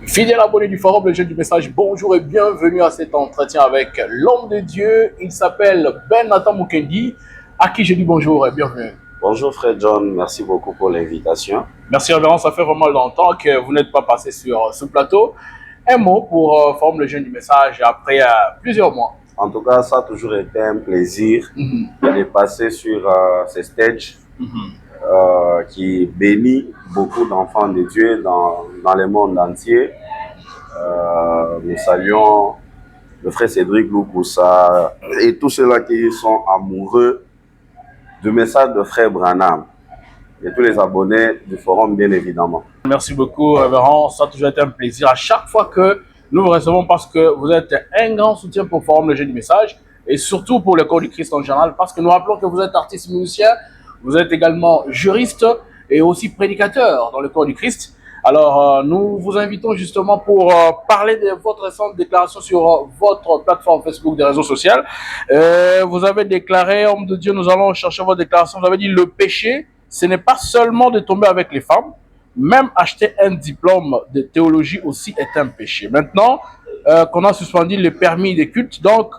Fidèle abonné du forum, le jeune du message, bonjour et bienvenue à cet entretien avec l'homme de Dieu. Il s'appelle Ben Nathan Mukendi, à qui je dis bonjour et bienvenue. Bonjour frère John, merci beaucoup pour l'invitation. Merci révérend, ça fait vraiment longtemps que vous n'êtes pas passé sur ce plateau. Un mot pour forum, le jeune du message, après plusieurs mois. En tout cas, ça a toujours été un plaisir de passer sur ces stages qui bénit beaucoup d'enfants de Dieu dans le monde entier. Nous saluons le frère Cédric Loukoussa et tous ceux-là qui sont amoureux du message de frère Branham et tous les abonnés du forum, bien évidemment. Merci beaucoup, révérend. Ça a toujours été un plaisir à chaque fois que nous vous recevons parce que vous êtes un grand soutien pour Forum le Jeune du Message et surtout pour le corps du Christ en général parce que nous rappelons que vous êtes artiste musicien, vous êtes également juriste et aussi prédicateur dans le corps du Christ. Alors, nous vous invitons justement pour parler de votre récente déclaration sur votre plateforme Facebook des réseaux sociaux. Vous avez déclaré, homme de Dieu, nous allons chercher votre déclaration. Vous avez dit le péché, ce n'est pas seulement de tomber avec les femmes, même acheter un diplôme de théologie aussi est un péché. Maintenant qu'on a suspendu le permis de culte, donc,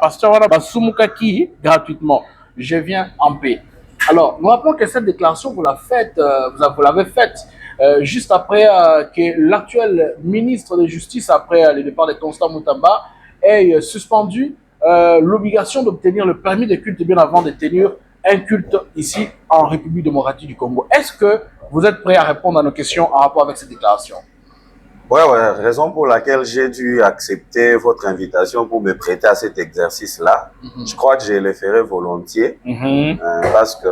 pasteur wana basumukaki gratuitement. Je viens en paix. Alors, nous rappelons que cette déclaration, vous l'avez faite juste après que l'actuel ministre de Justice, après le départ de Constant Moutamba, ait suspendu l'obligation d'obtenir le permis de culte bien avant de tenir un culte ici en République démocratique du Congo. Est-ce que vous êtes prêt à répondre à nos questions en rapport avec cette déclaration? Ouais, raison pour laquelle j'ai dû accepter votre invitation pour me prêter à cet exercice-là. Je crois que je le ferai volontiers parce que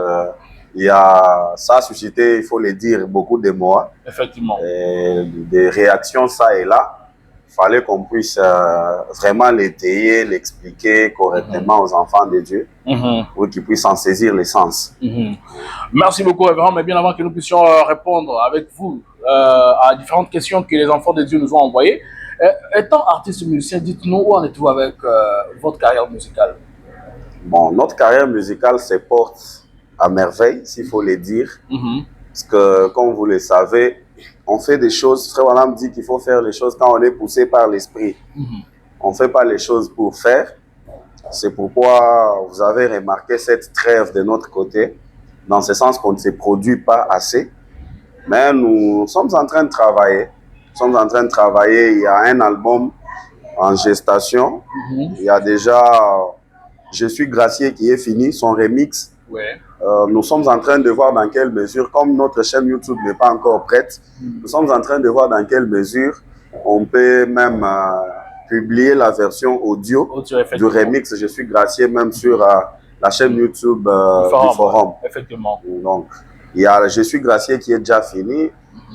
ça a suscité, il faut le dire, beaucoup de mois. Effectivement. Des réactions ça et là. Il fallait qu'on puisse vraiment l'étayer, l'expliquer correctement aux enfants de Dieu pour qu'ils puissent en saisir l'essence. Merci beaucoup, révérend. Mais bien avant que nous puissions répondre avec vous à différentes questions que les enfants de Dieu nous ont envoyées, étant artiste musicien, dites-nous où en êtes-vous avec votre carrière musicale? Bon, notre carrière musicale se porte à merveille, s'il faut le dire. Parce que, comme vous le savez, on fait des choses. Frère Branham dit qu'il faut faire les choses quand on est poussé par l'esprit. On ne fait pas les choses pour faire. C'est pourquoi vous avez remarqué cette trêve de notre côté, dans ce sens qu'on ne se produit pas assez. Mais nous sommes en train de travailler. Il y a un album en gestation. Il y a déjà Je suis gracié qui est fini, son remix. Ouais. Nous sommes en train de voir dans quelle mesure, comme notre chaîne YouTube n'est pas encore prête, nous sommes en train de voir dans quelle mesure on peut même publier la version audio du remix. Je suis gracié même sur la chaîne YouTube du forum. Effectivement. Donc, il y a Je suis gracié qui est déjà fini.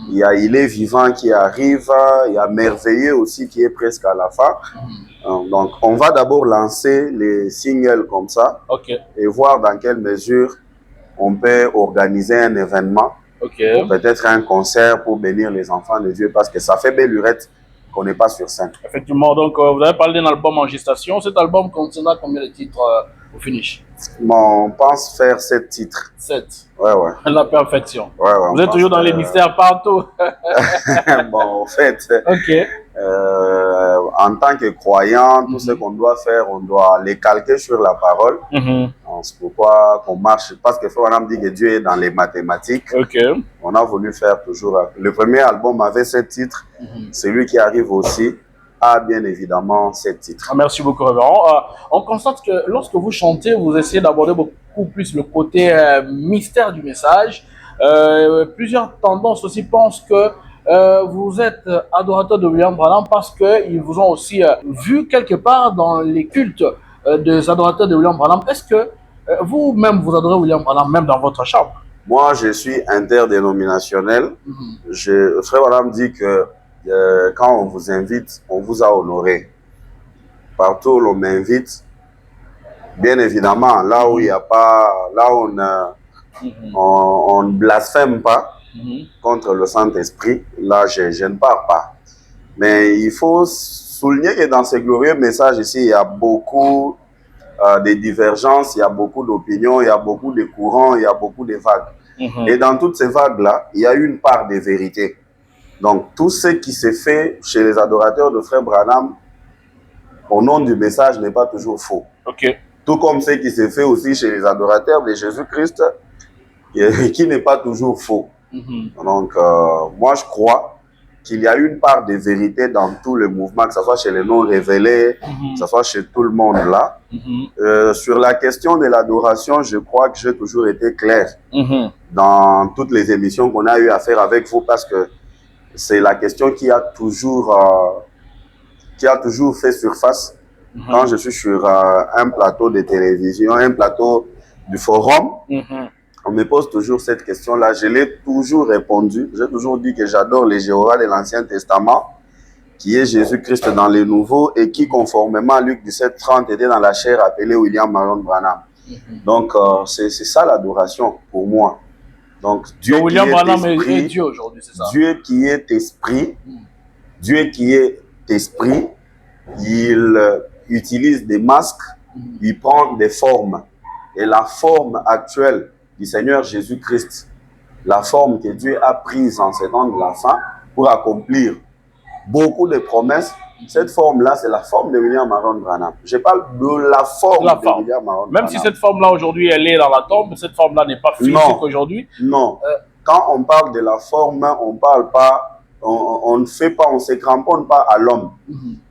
Il y a Il est vivant qui arrive. Il y a Merveilleux aussi qui est presque à la fin. Donc, on va d'abord lancer les singles comme ça et voir dans quelle mesure on peut organiser un événement, peut-être un concert pour bénir les enfants de Dieu, parce que ça fait belle lurette qu'on n'est pas sur scène. Effectivement, donc vous avez parlé d'un album en gestation. Cet album contiendra combien de titres au finish? Bon, on pense faire 7 titres. 7. Ouais. La perfection. Ouais, vous êtes toujours dans les mystères partout. Bon, en fait, ok. En tant que croyant, tout ce qu'on doit faire, on doit les calquer sur la parole. C'est pourquoi qu'on marche, parce que Frère dit que Dieu est dans les mathématiques. On a voulu faire toujours. Le premier album avait 7 titres. Celui qui arrive aussi a bien évidemment 7 titres. Merci beaucoup, révérend. On constate que lorsque vous chantez, vous essayez d'aborder beaucoup plus le côté mystère du message. Plusieurs tendances aussi pensent que vous êtes adorateur de William Branham parce qu'ils vous ont aussi vu quelque part dans les cultes des adorateurs de William Branham. Est-ce que vous-même vous adorez William Branham, même dans votre chambre? Moi, je suis interdénominationnel. Frère Branham dit que quand on vous invite, on vous a honoré. Partout où l'on m'invite, bien évidemment, là où il n'y a pas, là où on ne blasphème pas contre le Saint-Esprit, là je ne pars pas. Mais il faut souligner que dans ces glorieux messages ici, il y a beaucoup de divergences, il y a beaucoup d'opinions, il y a beaucoup de courants, il y a beaucoup de vagues. Et dans toutes ces vagues-là, il y a une part de vérité. Donc, tout ce qui s'est fait chez les adorateurs de Frère Branham, au nom du message, n'est pas toujours faux. Ok. Tout comme ce qui s'est fait aussi chez les adorateurs de Jésus-Christ, qui n'est pas toujours faux. Donc, moi, je crois qu'il y a une part de vérité dans tout le mouvement, que ce soit chez les non-révélés, que ce soit chez tout le monde là. Sur la question de l'adoration, je crois que j'ai toujours été clair dans toutes les émissions qu'on a eu à faire avec vous, parce que c'est la question qui a toujours fait surface quand je suis sur un plateau de télévision, un plateau du forum. On me pose toujours cette question-là. Je l'ai toujours répondu. J'ai toujours dit que j'adore les Jéhovah de l'Ancien Testament, qui est Jésus-Christ dans le Nouveau, et qui, conformément à Luc 17:30, était dans la chair appelée William Marion Branham. Donc, c'est ça l'adoration pour moi. Donc, Dieu qui William Branham est Dieu aujourd'hui, c'est ça? Dieu qui est esprit, Dieu qui est esprit, il utilise des masques, il prend des formes. Et la forme actuelle du Seigneur Jésus-Christ, la forme que Dieu a prise en ces temps de la fin pour accomplir beaucoup de promesses, cette forme-là, c'est la forme de William Marion Branham. Je parle de la forme de William Marion Branham. Même si cette forme-là, aujourd'hui, elle est dans la tombe, cette forme-là n'est pas physique aujourd'hui. Non. Quand on parle de la forme, on parle pas, on ne fait pas, on se cramponne pas à l'homme.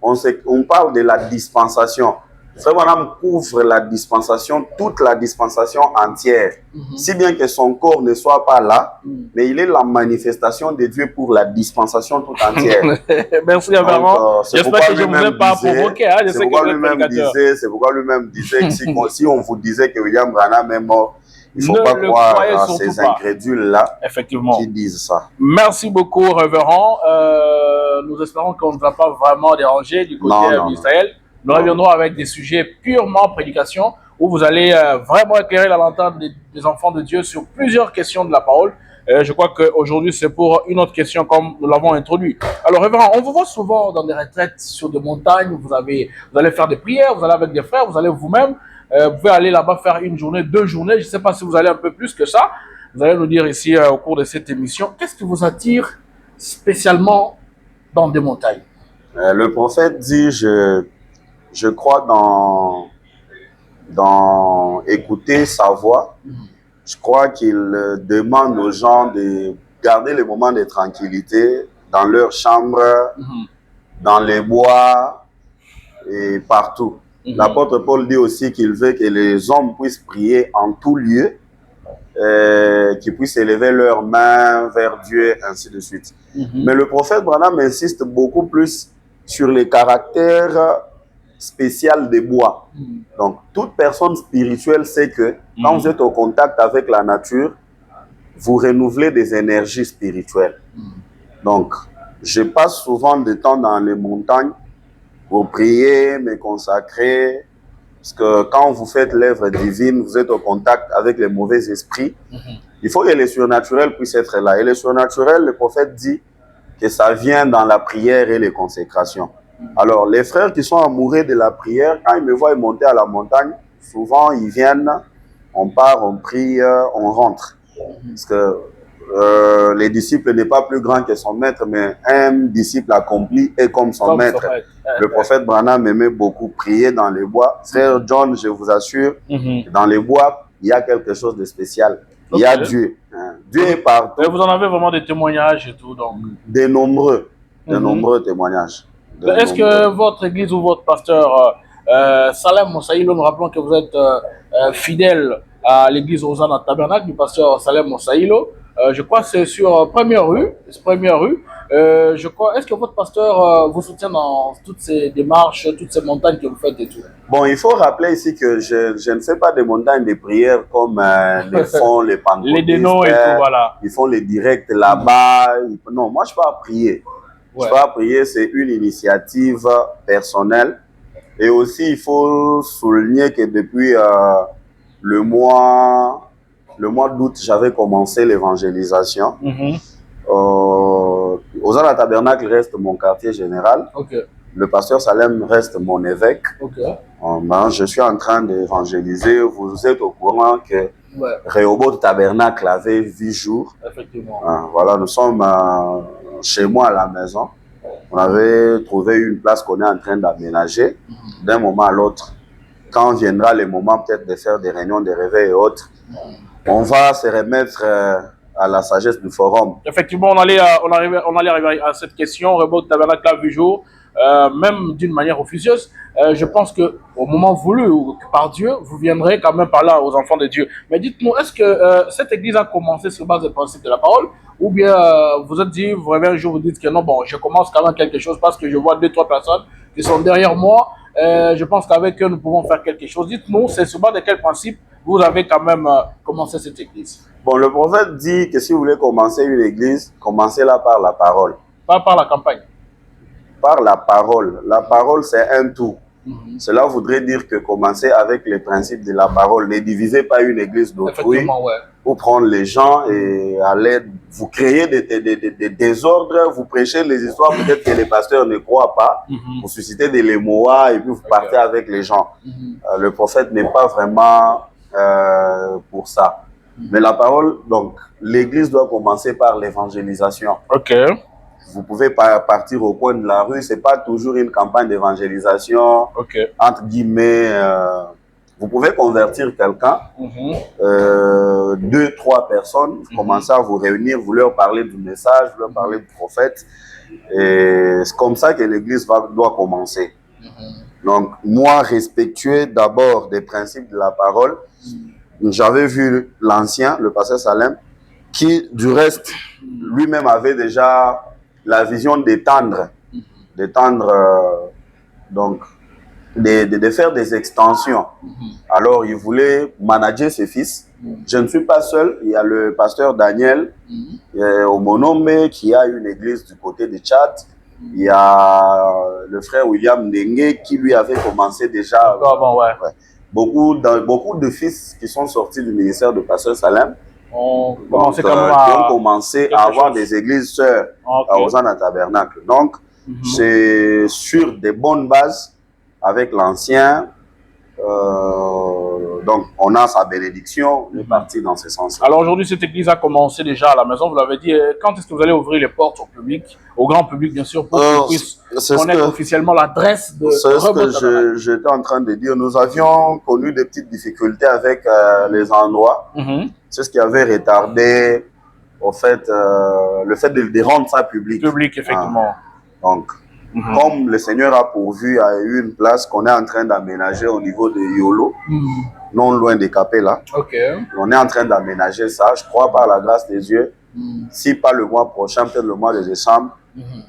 On parle de la dispensation. Frère Branham couvre la dispensation, toute la dispensation entière. Si bien que son corps ne soit pas là, mais il est la manifestation de Dieu pour la dispensation toute entière. Merci, Révérend. J'espère que je ne vous ai pas provoqué. C'est pourquoi lui-même disait que si on vous disait que William Branham est mort, il ne faut pas croire à ces incrédules-là qui disent ça. Merci beaucoup, Révérend. Nous espérons qu'on ne va pas vraiment déranger du côté ministériel. Nous reviendrons avec des sujets purement prédication, où vous allez vraiment éclairer la lanterne des enfants de Dieu sur plusieurs questions de la parole. Je crois qu'aujourd'hui, c'est pour une autre question, comme nous l'avons introduit. Alors, Révérend, on vous voit souvent dans des retraites sur des montagnes, vous allez faire des prières, vous allez avec des frères, vous allez vous-même, vous pouvez aller là-bas faire une journée, 2 journées, je ne sais pas si vous allez un peu plus que ça. Vous allez nous dire ici, au cours de cette émission, qu'est-ce qui vous attire spécialement dans des montagnes? Le prophète dit, je crois dans écouter sa voix. Je crois qu'il demande aux gens de garder les moments de tranquillité dans leur chambre, dans les bois et partout. L'apôtre Paul dit aussi qu'il veut que les hommes puissent prier en tout lieu, qu'ils puissent élever leurs mains vers Dieu, ainsi de suite. Mais le prophète Branham insiste beaucoup plus sur les caractères spécial des bois. Donc, toute personne spirituelle sait que quand vous êtes au contact avec la nature, vous renouvelez des énergies spirituelles. Donc, je passe souvent de temps dans les montagnes pour prier, me consacrer, parce que quand vous faites l'œuvre divine, vous êtes au contact avec les mauvais esprits. Il faut que les surnaturels puissent être là. Et les surnaturels, le prophète dit que ça vient dans la prière et les consécrations. Alors, les frères qui sont amoureux de la prière, quand ils me voient monter à la montagne, souvent ils viennent, on part, on prie, on rentre. Parce que les disciples n'est pas plus grand que son maître, mais un disciple accompli est comme son maître. Le prophète Branham aimait beaucoup prier dans les bois. Frère John, je vous assure, dans les bois, il y a quelque chose de spécial. Il y a Dieu. Dieu est partout. Et vous en avez vraiment des témoignages et tout, donc. De nombreux témoignages. Est-ce que votre église ou votre pasteur Salem Mosaïlo, nous rappelons que vous êtes fidèle à l'église Hosanna Tabernacle du pasteur Salem Mosaïlo, je crois que c'est sur Première Rue. Je crois, est-ce que votre pasteur vous soutient dans toutes ces démarches, toutes ces montagnes que vous faites et tout? Bon, il faut rappeler ici que je ne fais pas des montagnes de prière comme les font les pentecôtistes. Les dénos et tout, voilà. Ils font les directs là-bas. Non, moi je ne peux pas prier. Je ne peux pas prier, c'est une initiative personnelle. Et aussi, il faut souligner que depuis le mois d'août, j'avais commencé l'évangélisation. Hosanna Tabernacle reste mon quartier général. Le pasteur Salem reste mon évêque. Je suis en train d'évangéliser. Vous êtes au courant que Rehoboth Tabernacle avait 8 jours. Effectivement. Voilà, nous sommes chez moi à la maison. On avait trouvé une place qu'on est en train d'aménager d'un moment à l'autre. Quand viendra le moment peut-être de faire des réunions, des réveils et autres, on va se remettre à la sagesse du forum. Effectivement, on allait arriver à cette question, Rebot Tabernacle du jour, même d'une manière officieuse. Je pense qu'au moment voulu par Dieu, vous viendrez quand même parler aux enfants de Dieu. Mais dites-nous, est-ce que cette église a commencé sur base des principes de la parole, ou bien vous êtes dit, vous rêvez un jour, vous dites que non, bon, je commence quand même quelque chose parce que je vois 2-3 personnes qui sont derrière moi, je pense qu'avec eux, nous pouvons faire quelque chose. Dites-nous, c'est sur base de quel principe vous avez quand même commencé cette église? Bon, le prophète dit que si vous voulez commencer une église, commencez-la par la parole. Pas par la campagne. Par la parole. La parole, c'est un tout. Cela voudrait dire que commencer avec les principes de la parole. Ne divisez pas une église d'autrui pour prendre les gens et aller vous créer des désordres, vous prêchez les histoires, peut-être que les pasteurs ne croient pas, vous suscitez des lémois et puis vous partez avec les gens. Le prophète n'est pas vraiment pour ça. Mais la parole, donc, l'église doit commencer par l'évangélisation. Ok. Vous pouvez partir au coin de la rue, c'est pas toujours une campagne d'évangélisation, entre guillemets. Vous pouvez convertir quelqu'un, 2-3 personnes, vous commencez à vous réunir, vous leur parlez du message, vous leur parlez du prophète. Et c'est comme ça que l'église doit commencer. Donc, moi, respectueux d'abord des principes de la parole, j'avais vu l'ancien, le pasteur Salem, qui, du reste, lui-même avait déjà la vision d'étendre, donc, de faire des extensions. Alors, il voulait manager ses fils. Je ne suis pas seul, il y a le pasteur Daniel au Monome qui a une église du côté de Tchad. Il y a le frère William Ndengue qui lui avait commencé déjà. Beaucoup de fils qui sont sortis du ministère de pasteur Salem qui ont commencé à avoir des églises sœurs à Hosanna Tabernacle. Donc, c'est sur des bonnes bases avec l'ancien. Donc, on a sa bénédiction, on est parti dans ce sens-là. Alors aujourd'hui, cette église a commencé déjà à la maison, vous l'avez dit. Quand est-ce que vous allez ouvrir les portes au public, au grand public bien sûr, pour qu'ils puissent connaître officiellement l'adresse de C'est ce que j'étais en train de dire. Nous avions connu des petites difficultés avec les endroits. C'est ce qui avait retardé, au fait, le fait de rendre ça public. Public, effectivement. Donc, comme le Seigneur a pourvu à une place qu'on est en train d'aménager au niveau de Yolo, non loin de Capella. On est en train d'aménager ça, je crois, par la grâce des dieux. Si pas le mois prochain, peut-être le mois de décembre,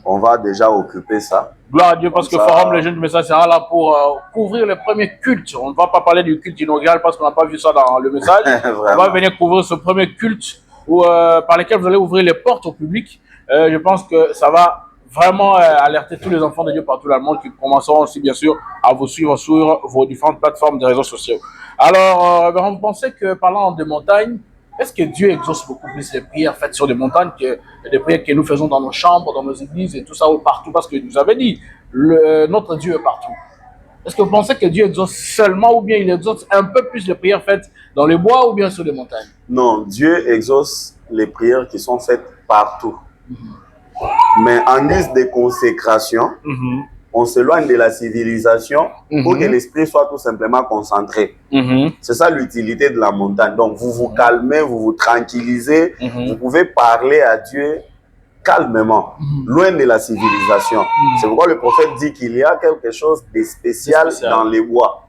on va déjà occuper ça. Gloire à Dieu, parce que Forum Les Jeunes du Message sera là pour couvrir le premier culte. On ne va pas parler du culte inaugural parce qu'on n'a pas vu ça dans le message. On va venir couvrir ce premier culte par lequel vous allez ouvrir les portes au public. Je pense que ça va vraiment alerter tous les enfants de Dieu partout dans le monde qui commenceront aussi bien sûr à vous suivre sur vos différentes plateformes de réseaux sociaux. Alors, vous pensez que parlant de montagnes, est-ce que Dieu exauce beaucoup plus les prières faites sur des montagnes que des prières que nous faisons dans nos chambres, dans nos églises et tout ça, partout? Parce que vous avez dit, notre Dieu est partout. Est-ce que vous pensez que Dieu exauce seulement ou bien il exauce un peu plus les prières faites dans les bois ou bien sur les montagnes? Non, Dieu exauce les prières qui sont faites partout. Mais en guise de consécration, on s'éloigne de la civilisation pour que l'esprit soit tout simplement concentré. C'est ça l'utilité de la montagne. Donc, vous vous calmez, vous vous tranquillisez, vous pouvez parler à Dieu calmement, loin de la civilisation. C'est pourquoi le prophète dit qu'il y a quelque chose de spécial dans les bois.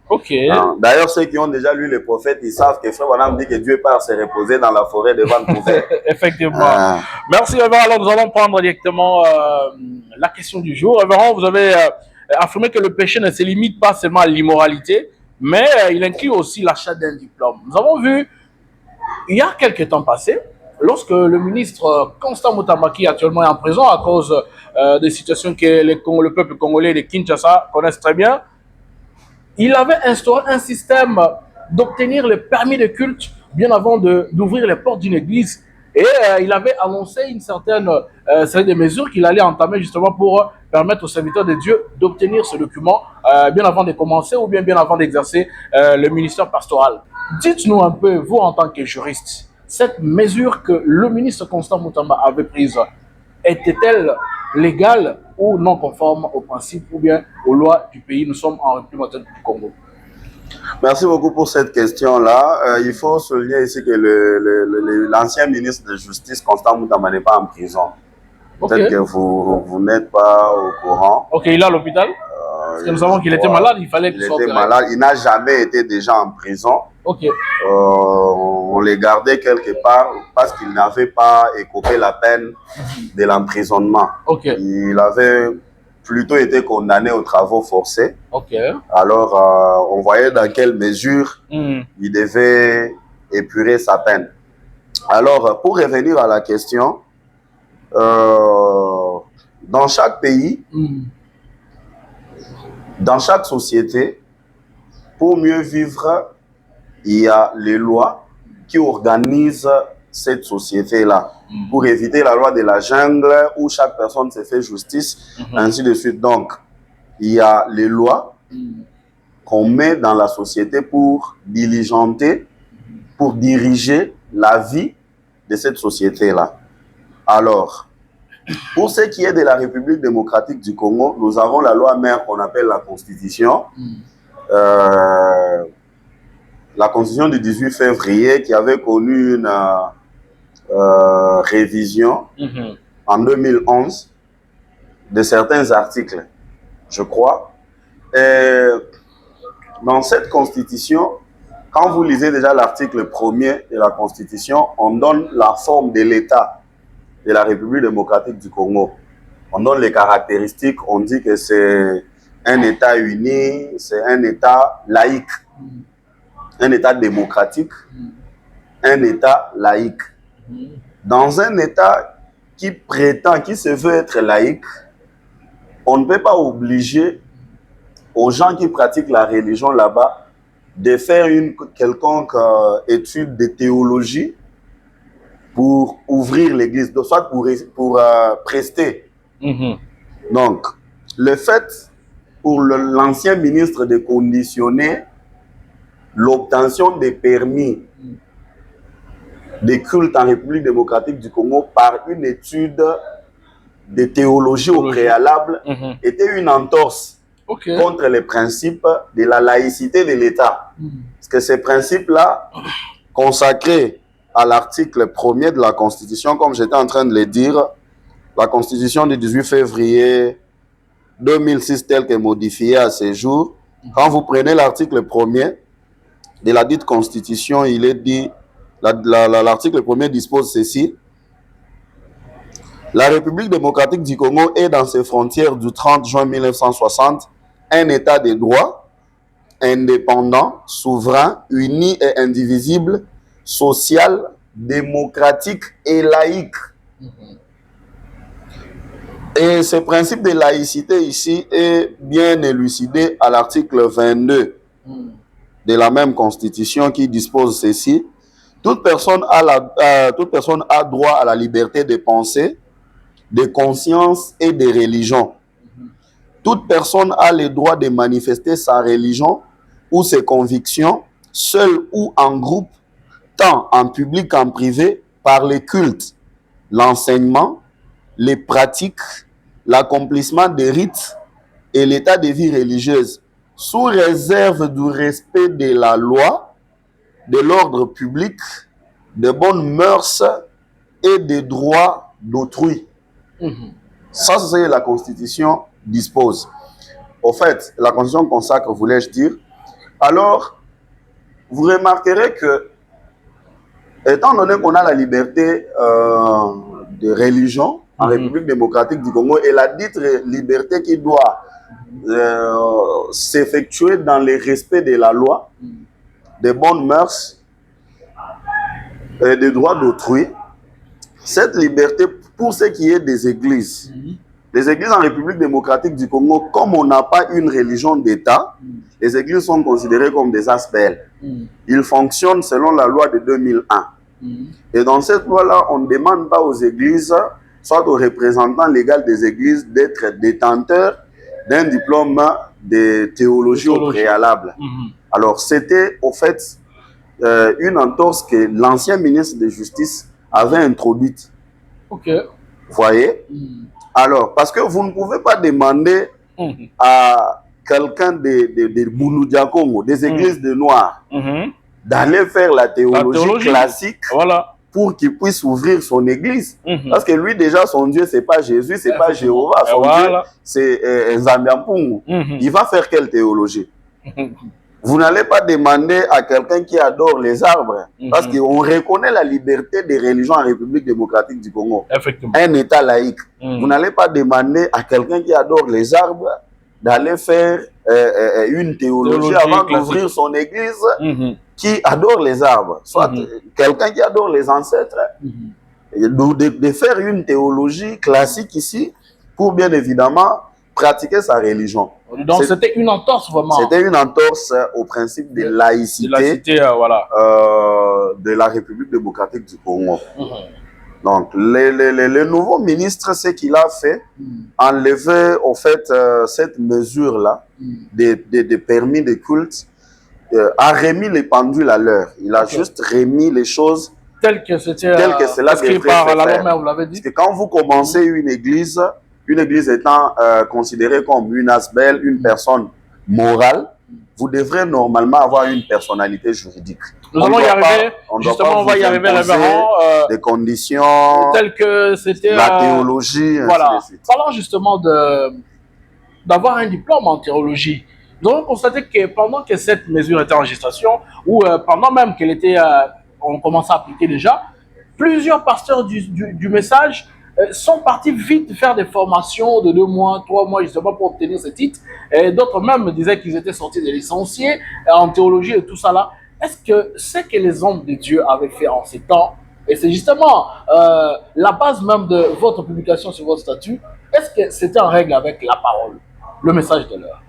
D'ailleurs, ceux qui ont déjà lu les prophètes, ils savent que Frère Branham dit que Dieu part se reposer dans la forêt de Vancouver. Effectivement. Merci, Révérend. Alors, nous allons prendre directement la question du jour. Révérend, vous avez affirmé que le péché ne se limite pas seulement à l'immoralité, mais il inclut aussi l'achat d'un diplôme. Nous avons vu, il y a quelques temps passés, lorsque le ministre Constant Mutamaki actuellement est en prison à cause des situations que le peuple congolais de Kinshasa connaissent très bien, il avait instauré un système d'obtenir le permis de culte bien avant d'ouvrir les portes d'une église. Et il avait annoncé une certaine série de mesures qu'il allait entamer justement pour permettre aux serviteurs de Dieu d'obtenir ce document bien avant de commencer ou bien avant d'exercer le ministère pastoral. Dites-nous un peu, vous en tant que juriste, cette mesure que le ministre Constant Mutamba avait prise, était-elle légale ou non conforme aux principes ou bien aux lois du pays? Nous sommes en République démocratique du Congo. Merci beaucoup pour cette question-là. Il faut souligner ici que l'ancien ministre de Justice, Constant Moutama, n'est pas en prison. Peut-être que vous n'êtes pas au courant. Ok, il est à l'hôpital. Parce que nous savons qu'il était malade, il fallait qu'il soit opéré. Il était malade, il n'a jamais été déjà en prison. Ok. On les gardait quelque part parce qu'il n'avait pas écopé la peine de l'emprisonnement. Ok. Il avait plutôt été condamné aux travaux forcés. Ok. Alors, on voyait dans quelle mesure il devait épurer sa peine. Alors, pour revenir à la question, dans chaque pays, dans chaque société, pour mieux vivre, il y a les lois qui organisent cette société-là. Pour éviter la loi de la jungle où chaque personne se fait justice, ainsi de suite. Donc, il y a les lois qu'on met dans la société pour diligenter, pour diriger la vie de cette société-là. Alors, pour ce qui est de la République démocratique du Congo, nous avons la loi mère qu'on appelle la Constitution. La Constitution du 18 février qui avait connu une révision en 2011 de certains articles, je crois. Et dans cette Constitution, quand vous lisez déjà l'article 1er de la Constitution, on donne la forme de l'État de la République démocratique du Congo. On donne les caractéristiques, on dit que c'est un État uni, c'est un État laïque, un État démocratique, un État laïque. Dans un État qui prétend, qui se veut être laïque, on ne peut pas obliger aux gens qui pratiquent la religion là-bas de faire une quelconque étude de théologie pour ouvrir l'église, soit pour prester. Donc, le fait pour l'ancien ministre de conditionner l'obtention des permis de culte en République démocratique du Congo par une étude de théologie au préalable était une entorse contre les principes de la laïcité de l'État. Parce que ces principes-là, consacrés à l'article 1er de la Constitution, comme j'étais en train de le dire, la Constitution du 18 février 2006 telle que modifiée à ce jour, quand vous prenez l'article 1er de la dite Constitution, il est dit, l'article 1er dispose ceci: la République démocratique du Congo est dans ses frontières du 30 juin 1960 un État de droit, indépendant, souverain, uni et indivisible, social, démocratique et laïque. Et ce principe de laïcité ici est bien élucidé à l'article 22 de la même Constitution qui dispose ceci: toute personne a droit à la liberté de pensée, de conscience et de religion. Toute personne a le droit de manifester sa religion ou ses convictions, seul ou en groupe, tant en public qu'en privé, par les cultes, l'enseignement, les pratiques, l'accomplissement des rites et l'état de vie religieuse, sous réserve du respect de la loi, de l'ordre public, de bonnes mœurs et des droits d'autrui. Ça, c'est ce que la Constitution dispose. Au fait, la Constitution consacre, voulais-je dire. Alors, vous remarquerez que, étant donné qu'on a la liberté de religion en République démocratique du Congo, et la dite liberté qui doit s'effectuer dans le respect de la loi, des bonnes mœurs et des droits d'autrui, cette liberté, pour ce qui est des églises, les églises en République démocratique du Congo, comme on n'a pas une religion d'État, les églises sont considérées comme des ASBL. Ils fonctionnent selon la loi de 2001. Et dans cette loi-là, on ne demande pas aux églises, soit aux représentants légaux des églises, d'être détenteurs d'un diplôme de théologie au préalable. Alors, c'était au fait une entorse que l'ancien ministre de Justice avait introduite. Voyez? Alors, parce que vous ne pouvez pas demander à quelqu'un de Bouloudia Congo, des églises de Noirs, d'aller faire la théologie classique pour qu'il puisse ouvrir son église. Parce que lui, déjà, son Dieu, c'est pas Jésus, c'est pas Jéhovah. Son Dieu, c'est Nzambiampungu. Il va faire quelle théologie? Vous n'allez pas demander à quelqu'un qui adore les arbres, parce qu'on reconnaît la liberté des religions en République démocratique du Congo. Un État laïque. Vous n'allez pas demander à quelqu'un qui adore les arbres d'aller faire une théologie avant d'ouvrir son église qui adore les arbres. Soit quelqu'un qui adore les ancêtres, de faire une théologie classique ici pour bien évidemment pratiquer sa religion. Donc c'était une entorse vraiment. C'était une entorse au principe de laïcité, de la République démocratique du Congo. Donc le nouveau ministre, ce qu'il a fait, enlever au fait cette mesure-là des permis de culte, a remis les pendules à l'heure. Il a juste remis les choses telles que c'était inscrit par la loi, vous l'avez dit. Parce que quand vous commencez une église étant considérée comme une asbel, une personne morale, vous devrez normalement avoir une personnalité juridique. Nous allons y arriver, justement, on va y arriver à des conditions telles que c'était la théologie. Voilà. Parlons justement d'avoir un diplôme en théologie. Nous avons constaté que pendant que cette mesure était en gestation, ou pendant même qu'elle était, on commençait à appliquer déjà, plusieurs pasteurs du message sont partis vite faire des formations de 2 mois, 3 mois, justement, pour obtenir ce titre. Et d'autres même me disaient qu'ils étaient sortis des licenciés en théologie et tout ça là. Est-ce que ce que les hommes de Dieu avaient fait en ces temps, et c'est justement la base même de votre publication sur votre statut, est-ce que c'était en règle avec la parole, le message de l'heure?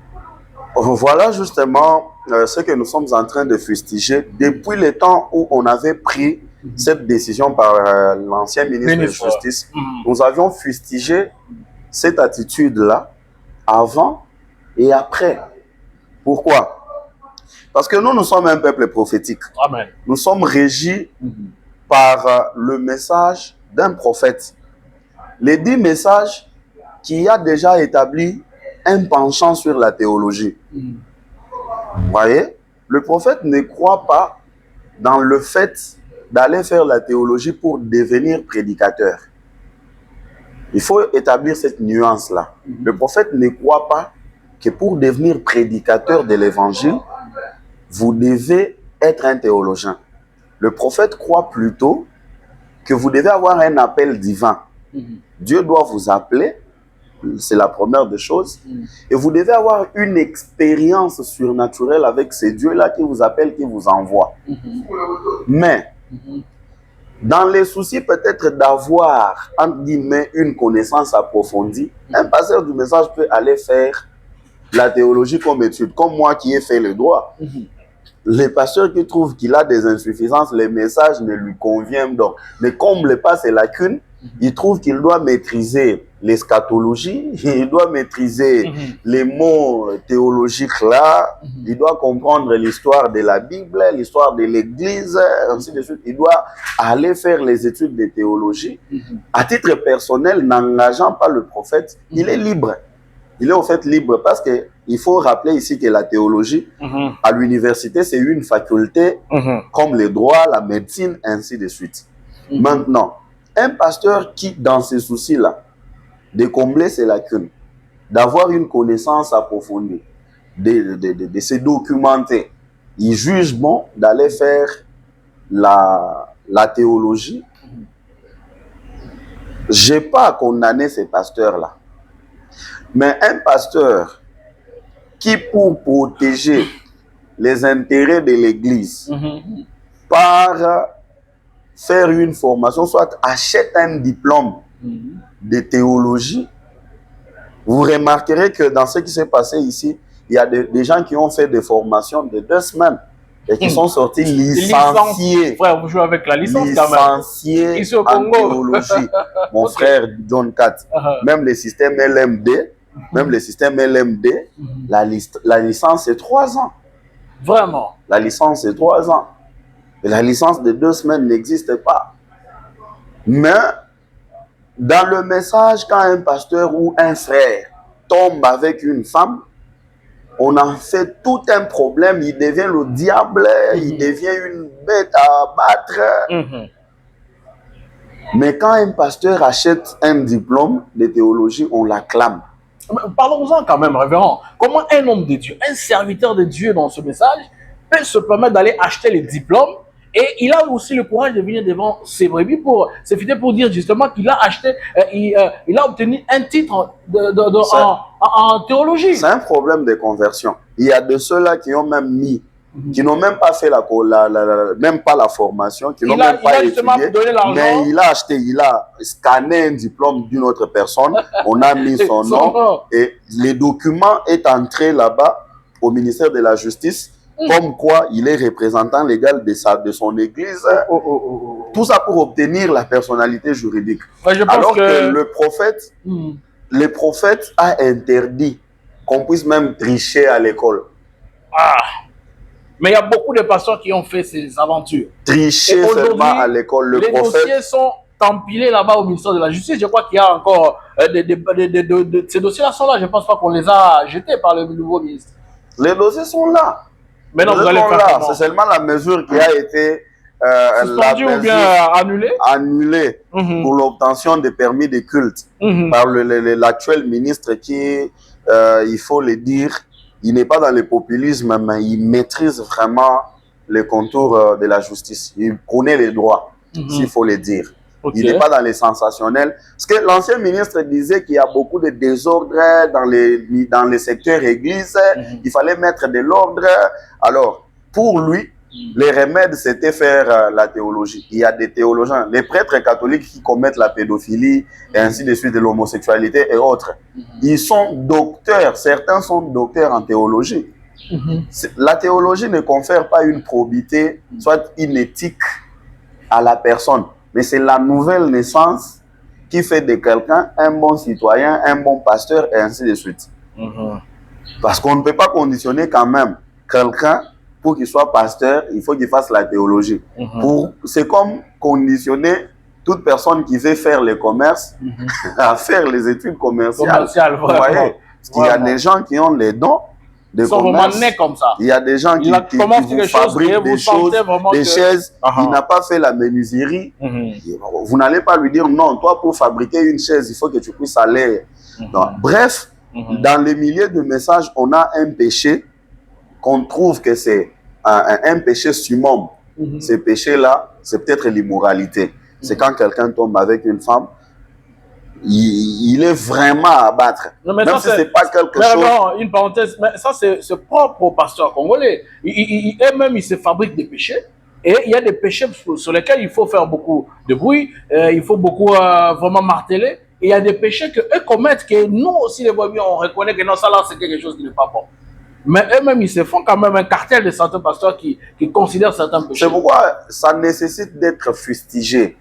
Voilà justement ce que nous sommes en train de fustiger depuis le temps où on avait pris cette décision par l'ancien ministre de la Justice. Nous avions fustigé cette attitude-là avant et après. Pourquoi? Parce que nous sommes un peuple prophétique. Amen. Nous sommes régis par le message d'un prophète. Les 10 messages qui a déjà établi un penchant sur la théologie. Vous voyez? Le prophète ne croit pas dans le fait d'aller faire la théologie pour devenir prédicateur. Il faut établir cette nuance-là. Le prophète ne croit pas que pour devenir prédicateur de l'évangile, vous devez être un théologien. Le prophète croit plutôt que vous devez avoir un appel divin. Dieu doit vous appeler, c'est la première des choses, et vous devez avoir une expérience surnaturelle avec ces dieux-là qui vous appellent, qui vous envoient. Mais, dans les soucis peut-être d'avoir, entre guillemets, une connaissance approfondie, un pasteur du message peut aller faire la théologie comme étude, comme moi qui ai fait le droit. Les pasteurs qui trouvent qu'il a des insuffisances, les messages ne lui conviennent donc, ne comble pas ses lacunes. Il trouve qu'il doit maîtriser l'eschatologie, il doit maîtriser les mots théologiques là, il doit comprendre l'histoire de la Bible, l'histoire de l'Église, ainsi de suite. Il doit aller faire les études de théologie. À titre personnel, n'engageant pas le prophète, il est libre. Il est en fait libre parce qu'il faut rappeler ici que la théologie, à l'université, c'est une faculté comme le droit, la médecine, ainsi de suite. Maintenant, un pasteur qui, dans ces soucis-là, de combler ses lacunes, d'avoir une connaissance approfondie, de se documenter, il juge bon d'aller faire la théologie. Je n'ai pas à condamner ces pasteurs-là. Mais un pasteur qui, pour protéger les intérêts de l'Église, par faire une formation, soit achète un diplôme de théologie, vous remarquerez que dans ce qui s'est passé ici, il y a des gens qui ont fait des formations de 2 semaines et qui sont sortis licenciés. Frère, vous jouez avec la licence quand même. Licenciés ici au Congo. En théologie. Mon frère John Kat, même le système LMD, la licence c'est 3 ans. Vraiment? La licence c'est 3 ans. Et la licence de 2 semaines n'existe pas. Mais Dans le message, quand un pasteur ou un frère tombe avec une femme, on en fait tout un problème. Il devient le diable, il devient une bête à abattre. Mais quand un pasteur achète un diplôme de théologie, on l'acclame. Parlons-en quand même, révérend. Comment un homme de Dieu, un serviteur de Dieu dans ce message, peut se permettre d'aller acheter les diplômes et il a aussi le courage de venir devant ses brebis pour se fider pour dire justement qu'il a acheté, il a obtenu un titre en théologie. C'est un problème de conversion. Il y a de ceux-là qui ont même mis, qui n'ont même pas fait même pas la formation, qui n'ont même pas étudié, mais il a acheté, il a scanné un diplôme d'une autre personne, on a mis son nom et les documents est entré là-bas au ministère de la Justice, comme quoi il est représentant légal de son église. Tout ça pour obtenir la personnalité juridique. Alors que le prophète a interdit qu'on puisse même tricher à l'école. Mais il y a beaucoup de pasteurs qui ont fait ces aventures. Tricher seulement à l'école. Les dossiers sont empilés là-bas au ministère de la Justice. Je crois qu'il y a encore ces dossiers-là sont là. Je ne pense pas qu'on les a jetés par le nouveau ministre. Les dossiers sont là. Mais non, vous allez faire comment? C'est seulement la mesure qui a été suspendue ou bien annulée. Annulée pour l'obtention des permis de culte par l'actuel ministre qui, il faut le dire, il n'est pas dans le populisme, mais il maîtrise vraiment les contours de la justice. Il connaît les droits, s'il faut le dire. Il n'est pas dans les sensationnels. Parce que l'ancien ministre disait qu'il y a beaucoup de désordre dans les secteurs églises. Il fallait mettre de l'ordre. Alors, pour lui, les remèdes, c'était faire la théologie. Il y a des théologiens, les prêtres catholiques qui commettent la pédophilie et ainsi de suite, de l'homosexualité et autres. Ils sont docteurs, certains sont docteurs en théologie. La théologie ne confère pas une probité, soit une éthique à la personne, mais c'est la nouvelle naissance qui fait de quelqu'un un bon citoyen, un bon pasteur et ainsi de suite. Parce qu'on ne peut pas conditionner quand même quelqu'un. Pour qu'il soit pasteur, il faut qu'il fasse la théologie. C'est comme conditionner toute personne qui veut faire le commerce à faire les études commerciales. Vous voyez? Parce qu'il y a des gens qui ont les dons de commerce. Comme ça. Il y a des gens qui vous fabriquent des choses, des chaises. Il n'a pas fait la menuiserie. Vous n'allez pas lui dire non, toi pour fabriquer une chaise, il faut que tu puisses aller. Bref, dans les milieux de messages, on a un péché qu'on trouve que c'est un péché summum. Ce péché-là, c'est peut-être l'immoralité. C'est quand quelqu'un tombe avec une femme, il est vraiment à abattre. Non, mais même si c'est pas quelque chose... Non, une parenthèse, mais ça c'est propre au pasteur congolais. Eux-mêmes, ils se fabriquent des péchés. Et il y a des péchés sur lesquels il faut faire beaucoup de bruit, il faut beaucoup vraiment marteler. Et il y a des péchés qu'eux commettent, que nous aussi, les voyous, on reconnaît que non, ça là, c'est quelque chose qui n'est pas bon. Mais eux-mêmes, ils se font quand même un cartel de certains pasteurs qui considèrent certains péchés. C'est pourquoi ça nécessite d'être fustigé.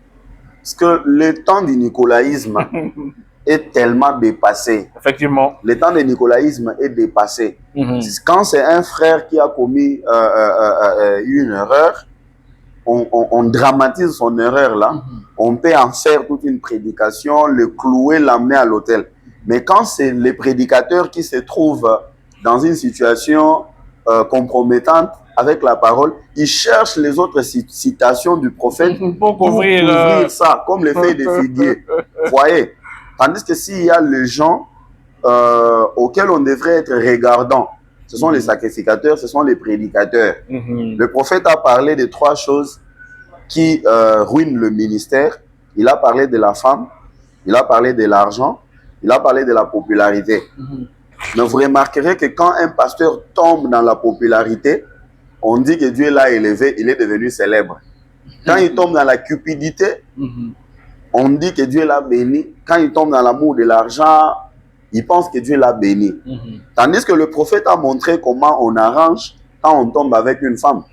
Parce que le temps du nicolaïsme est tellement dépassé. Effectivement. Le temps du nicolaïsme est dépassé. Quand c'est un frère qui a commis une erreur, on dramatise son erreur là. On peut en faire toute une prédication, le clouer, l'amener à l'autel. Mais quand c'est les prédicateurs qui se trouvent dans une situation compromettante avec la parole, ils cherchent les autres citations du prophète pour couvrir ça, comme les feuilles de figuier. Vous voyez? Tandis que s'il y a les gens auxquels on devrait être regardant, ce sont les sacrificateurs, ce sont les prédicateurs. Le prophète a parlé de 3 choses qui ruinent le ministère. Il a parlé de la femme, il a parlé de l'argent, il a parlé de la popularité. Mais vous remarquerez que quand un pasteur tombe dans la popularité, on dit que Dieu l'a élevé, il est devenu célèbre. Quand il tombe dans la cupidité, on dit que Dieu l'a béni. Quand il tombe dans l'amour de l'argent, il pense que Dieu l'a béni. Tandis que le prophète a montré comment on arrange quand on tombe avec une femme.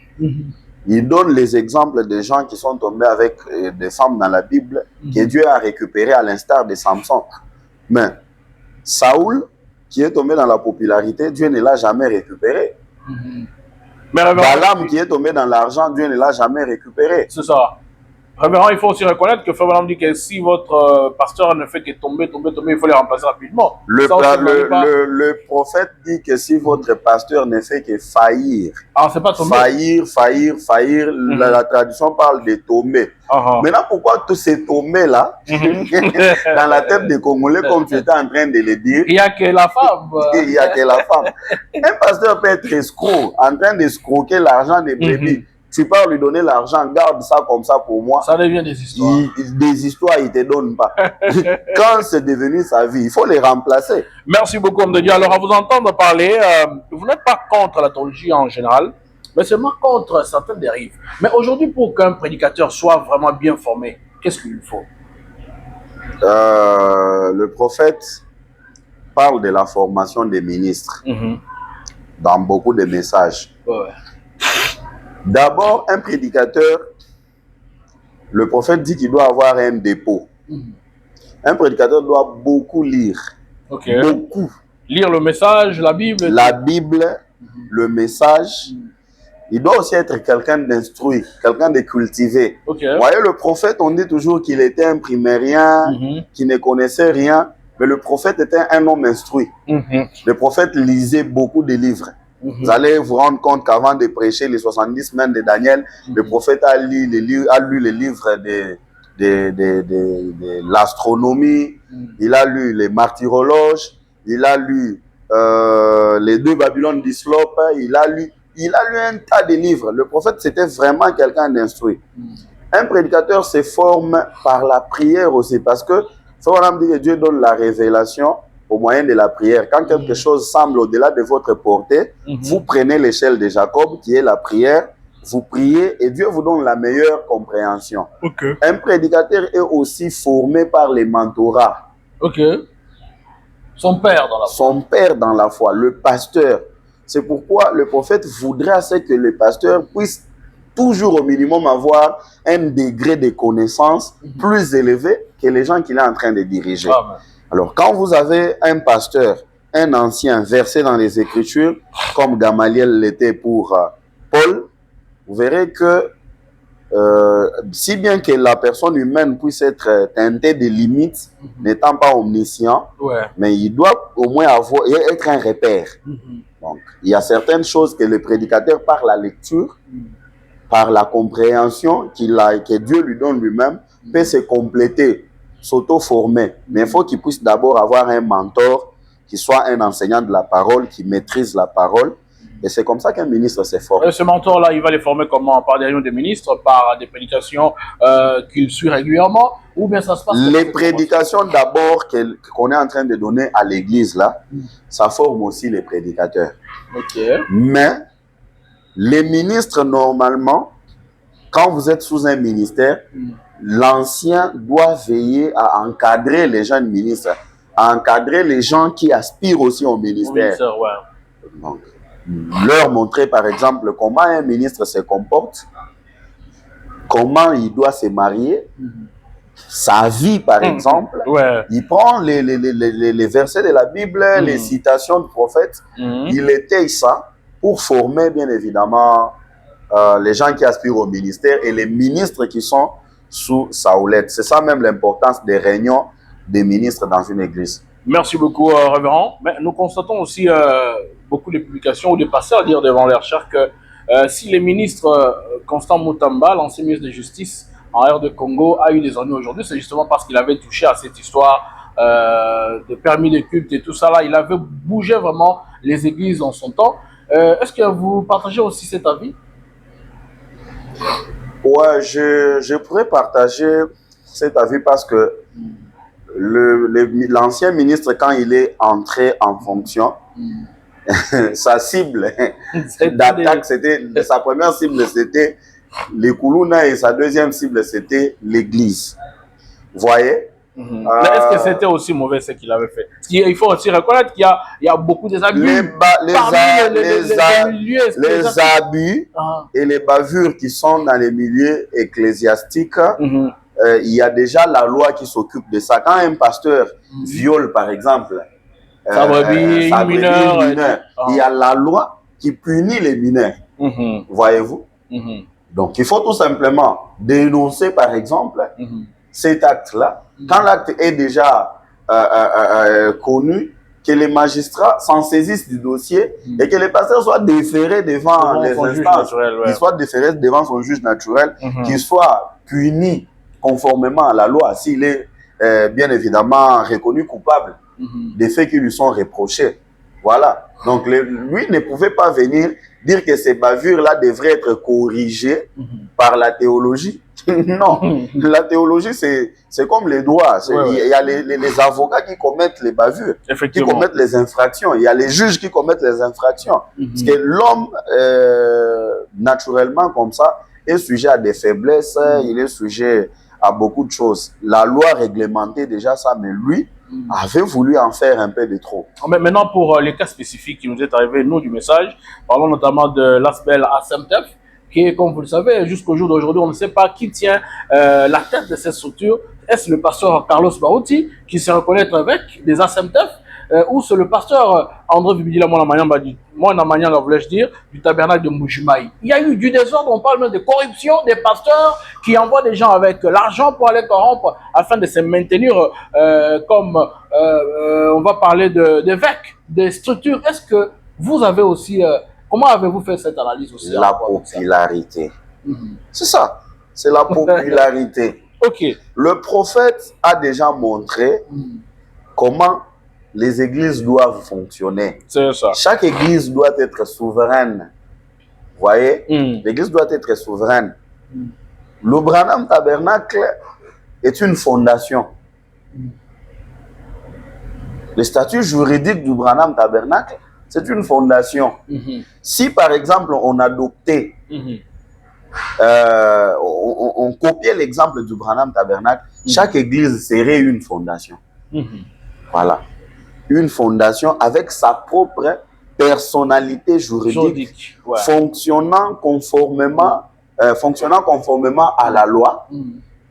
Il donne les exemples de gens qui sont tombés avec des femmes dans la Bible que Dieu a récupéré à l'instar de Samson. Mais Saoul, qui est tombé dans la popularité, Dieu ne l'a jamais récupéré. Balaam qui est tombé dans l'argent, Dieu ne l'a jamais récupéré. C'est ça. Révérend, il faut aussi reconnaître que Frère Branham dit que si votre pasteur ne fait que tomber, il faut les remplacer rapidement. Le prophète dit que si votre pasteur ne fait que faillir, c'est pas tomber. faillir, la tradition parle de tomber. Maintenant, pourquoi tous ces tombés-là, dans la tête des Congolais, comme tu étais en train de le dire, il n'y a que la femme. Il n'y a que la femme. Un pasteur peut être escroc, en train d'escroquer l'argent des brebis. Tu peux lui donner l'argent, garde ça comme ça pour moi. Ça devient des histoires. Des histoires, il ne te donne pas. Quand c'est devenu sa vie, il faut les remplacer. Merci beaucoup, homme de Dieu. Alors, à vous entendre parler, vous n'êtes pas contre la théologie en général, mais seulement contre certaines dérives. Mais aujourd'hui, pour qu'un prédicateur soit vraiment bien formé, qu'est-ce qu'il faut? Le prophète parle de la formation des ministres dans beaucoup de messages. Ouais. D'abord, un prédicateur, le prophète dit qu'il doit avoir un dépôt. Un prédicateur doit beaucoup lire. Beaucoup. Lire le message, la Bible. La Bible, le message. Il doit aussi être quelqu'un d'instruit, quelqu'un de cultivé. Vous voyez, le prophète, on dit toujours qu'il était un primérien, qu'il ne connaissait rien. Mais le prophète était un homme instruit. Le prophète lisait beaucoup de livres. Vous allez vous rendre compte qu'avant de prêcher les 70 semaines de Daniel, le prophète a lu les livres de l'astronomie, il a lu les martyrologes, il a lu les 2 Babylone d'Islope, il a lu un tas de livres. Le prophète, c'était vraiment quelqu'un d'instruit. Un prédicateur se forme par la prière aussi, parce que Frère dit que Dieu donne la révélation au moyen de la prière. Quand quelque chose semble au-delà de votre portée, vous prenez l'échelle de Jacob, qui est la prière, vous priez et Dieu vous donne la meilleure compréhension. Un prédicateur est aussi formé par les mentorats. Son père dans la foi. Son père dans la foi, le pasteur. C'est pourquoi le prophète voudrait à ce que le pasteur puisse toujours au minimum avoir un degré de connaissance plus élevé que les gens qu'il est en train de diriger. Alors, quand vous avez un pasteur, un ancien versé dans les Écritures, comme Gamaliel l'était pour Paul, vous verrez que si bien que la personne humaine puisse être teintée de limites, n'étant pas omniscient, mais il doit au moins être un repère. Donc, il y a certaines choses que le prédicateur, par la lecture, par la compréhension que Dieu lui donne lui-même, peut se compléter, s'auto-former. Mais il faut qu'il puisse d'abord avoir un mentor qui soit un enseignant de la parole, qui maîtrise la parole. Et c'est comme ça qu'un ministre se forme. Ce mentor-là, il va les former comment? Par des réunions de ministres, par des prédications qu'il suit régulièrement, ou bien ça se passe? Les prédications d'abord qu'on est en train de donner à l'église, là, ça forme aussi les prédicateurs. Mais les ministres, normalement, quand vous êtes sous un ministère, l'ancien doit veiller à encadrer les jeunes ministres, à encadrer les gens qui aspirent aussi au ministère. Donc, leur montrer par exemple comment un ministre se comporte, comment il doit se marier, sa vie par exemple. Il prend les versets de la Bible, les citations du prophète, il étaye ça pour former bien évidemment les gens qui aspirent au ministère et les ministres qui sont sous sa houlette. C'est ça même l'importance des réunions des ministres dans une église. Merci beaucoup, révérend. Mais nous constatons aussi beaucoup de publications ou de pasteurs dire devant les recherches que si le ministre Constant Mutamba, l'ancien ministre de Justice en R de Congo, a eu des ennuis aujourd'hui, c'est justement parce qu'il avait touché à cette histoire de permis de culte et tout ça là. Il avait bougé vraiment les églises en son temps. Est-ce que vous partagez aussi cet avis? Ouais, je pourrais partager cet avis parce que l'ancien ministre, quand il est entré en fonction, sa cible d'attaque, sa première cible, c'était les Koulouna et sa deuxième cible, c'était l'église. Vous voyez? Est-ce que c'était aussi mauvais ce qu'il avait fait? Il faut aussi reconnaître qu'il y a beaucoup des abus. Les abus et les bavures qui sont dans les milieux ecclésiastiques, il y a déjà la loi qui s'occupe de ça. Quand un pasteur viole, par exemple, une mineure, il y a la loi qui punit les mineurs. Voyez-vous? Donc, il faut tout simplement dénoncer, par exemple, cet acte-là. Quand l'acte est déjà connu, que les magistrats s'en saisissent du dossier et que les pasteurs soient déférés devant les instances, qu'ils soient déférés devant son juge naturel, qu'ils soient punis conformément à la loi s'il est bien évidemment reconnu coupable des faits qui lui sont reprochés. Voilà. Donc, lui ne pouvait pas venir dire que ces bavures-là devraient être corrigées par la théologie. Non, la théologie, c'est comme les droits. Il y a les avocats qui commettent les bavures, qui commettent les infractions. Il y a les juges qui commettent les infractions. Parce que l'homme, naturellement, comme ça, est sujet à des faiblesses, il est sujet à beaucoup de choses. La loi réglementait déjà ça, mais lui avait voulu en faire un peu de trop. Mais maintenant, pour les cas spécifiques qui nous est arrivé, nous, du message, parlons notamment de l'aspect ASEMTEF, qui est, comme vous le savez, jusqu'au jour d'aujourd'hui, on ne sait pas qui tient la tête de cette structure. Est-ce le pasteur Carlos Baouti, qui se reconnaît avec des ASEMTEF, ou c'est le pasteur André Vibidila Mouanamanyanga, voulais-je dire, du tabernacle de Moujimaï. Il y a eu du désordre, on parle même de corruption des pasteurs qui envoient des gens avec l'argent pour aller corrompre afin de se maintenir comme, on va parler d'évêques, des structures. Est-ce que vous avez aussi... comment avez-vous fait cette analyse aussi? La popularité. C'est ça. C'est la popularité. Ok. Le prophète a déjà montré comment les églises doivent fonctionner. C'est ça. Chaque église doit être souveraine. Vous voyez? L'église doit être souveraine. Le Branham Tabernacle est une fondation. Le statut juridique du Branham Tabernacle, c'est une fondation. Si, par exemple, on adoptait, on copiait l'exemple du Branham Tabernacle, chaque église serait une fondation. Voilà. Une fondation avec sa propre personnalité juridique, fonctionnant conformément à la loi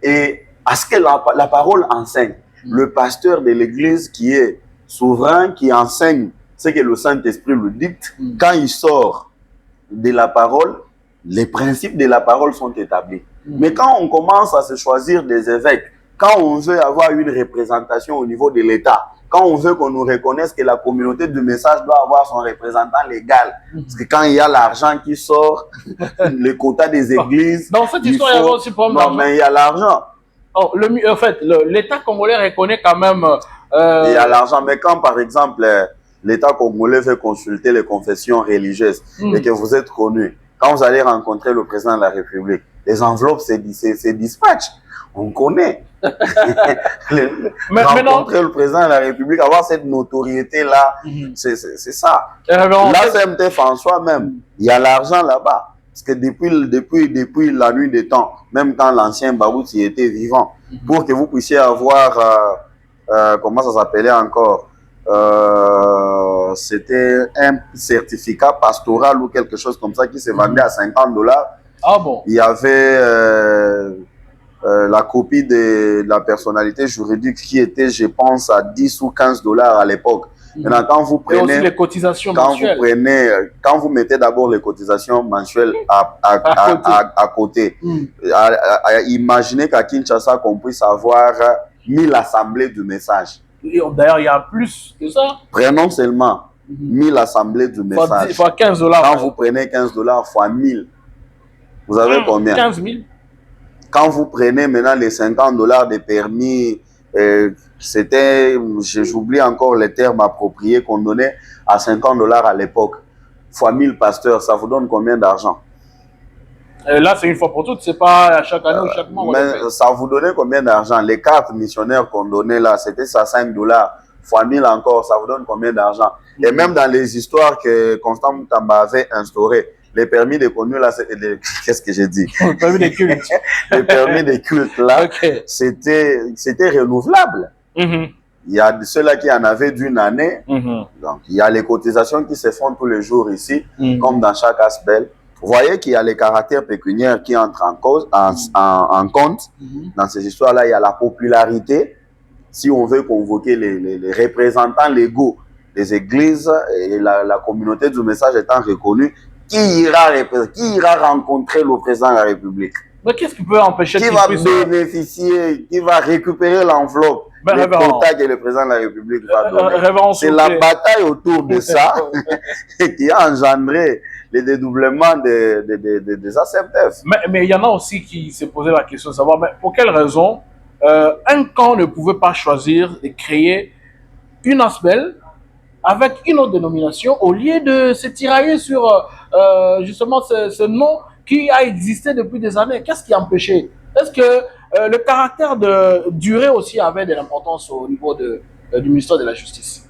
et à ce que la parole enseigne. Le pasteur de l'église qui est souverain, qui enseigne ce que le Saint-Esprit lui dicte, quand il sort de la parole, les principes de la parole sont établis. Mais quand on commence à se choisir des évêques, quand on veut avoir une représentation au niveau de l'État, quand on veut qu'on nous reconnaisse que la communauté du message doit avoir son représentant légal, parce que quand il y a l'argent qui sort, le quota des églises... Dans cette histoire, il y a aussi problème. Non, mais il y a l'argent. Oh, en fait, l'État congolais reconnaît quand même... Il y a l'argent, mais quand, par exemple, l'État congolais veut consulter les confessions religieuses et que vous êtes connu, quand vous allez rencontrer le président de la République, les enveloppes, c'est dispatch. On connaît. Rencontrer le président de la République, avoir cette notoriété-là, c'est ça. Là, c'est François même. Il y a l'argent là-bas. Parce que depuis la nuit des temps, même quand l'ancien Baouti était vivant, pour que vous puissiez avoir, comment ça s'appelait encore, c'était un certificat pastoral ou quelque chose comme ça qui se vendait à $50. Ah bon? Il y avait la copie de la personnalité juridique qui était, je pense, à 10 ou $15 à l'époque. Maintenant, quand vous prenez... Et aussi les cotisations mensuelles. Quand vous mettez d'abord les cotisations mensuelles à côté, imaginez qu'à Kinshasa, qu'on puisse avoir 1000 assemblées du message. D'ailleurs, il y a plus que ça. Prenons seulement 1000 assemblées du message. Fois $15. Quand vous prenez $15 fois 1000, vous avez combien? 15 000. Quand vous prenez maintenant les $50 de permis, c'était, j'oublie encore les termes appropriés qu'on donnait à $50 à l'époque, fois 1000 pasteurs, ça vous donne combien d'argent? Là, c'est une fois pour toutes, c'est pas à chaque année ou chaque mois. Mais ça vous donnait combien d'argent? Les cartes missionnaires qu'on donnait là, c'était ça, $5. Fois 1000 encore, ça vous donne combien d'argent? Et même dans les histoires que Constant Moutamba avait instaurées, les permis de conduire là, qu'est-ce que j'ai dit? Les permis de culte. Les permis de culte là, c'était renouvelable. Il y a ceux-là qui en avaient d'une année. Donc, il y a les cotisations qui se font tous les jours ici, comme dans chaque aspect. Vous voyez qu'il y a les caractères pécuniaires qui entrent en cause, en compte. Dans ces histoires-là, il y a la popularité. Si on veut convoquer les représentants légaux des églises et la communauté du message étant reconnue, qui ira rencontrer le président de la République? Mais qu'est-ce qui peut empêcher qui va bénéficier, qui va récupérer l'enveloppe, les quotas que le président de la République va donner? C'est la bataille autour de ça qui a engendré le dédoublement des ACMTF. Mais il y en a aussi qui se posaient la question de savoir mais pour quelle raison un camp ne pouvait pas choisir de créer une ASBEL avec une autre dénomination au lieu de se tirailler sur justement ce nom qui a existé depuis des années. Qu'est-ce qui empêchait? Est-ce que le caractère de durée aussi avait de l'importance au niveau du ministère de la Justice?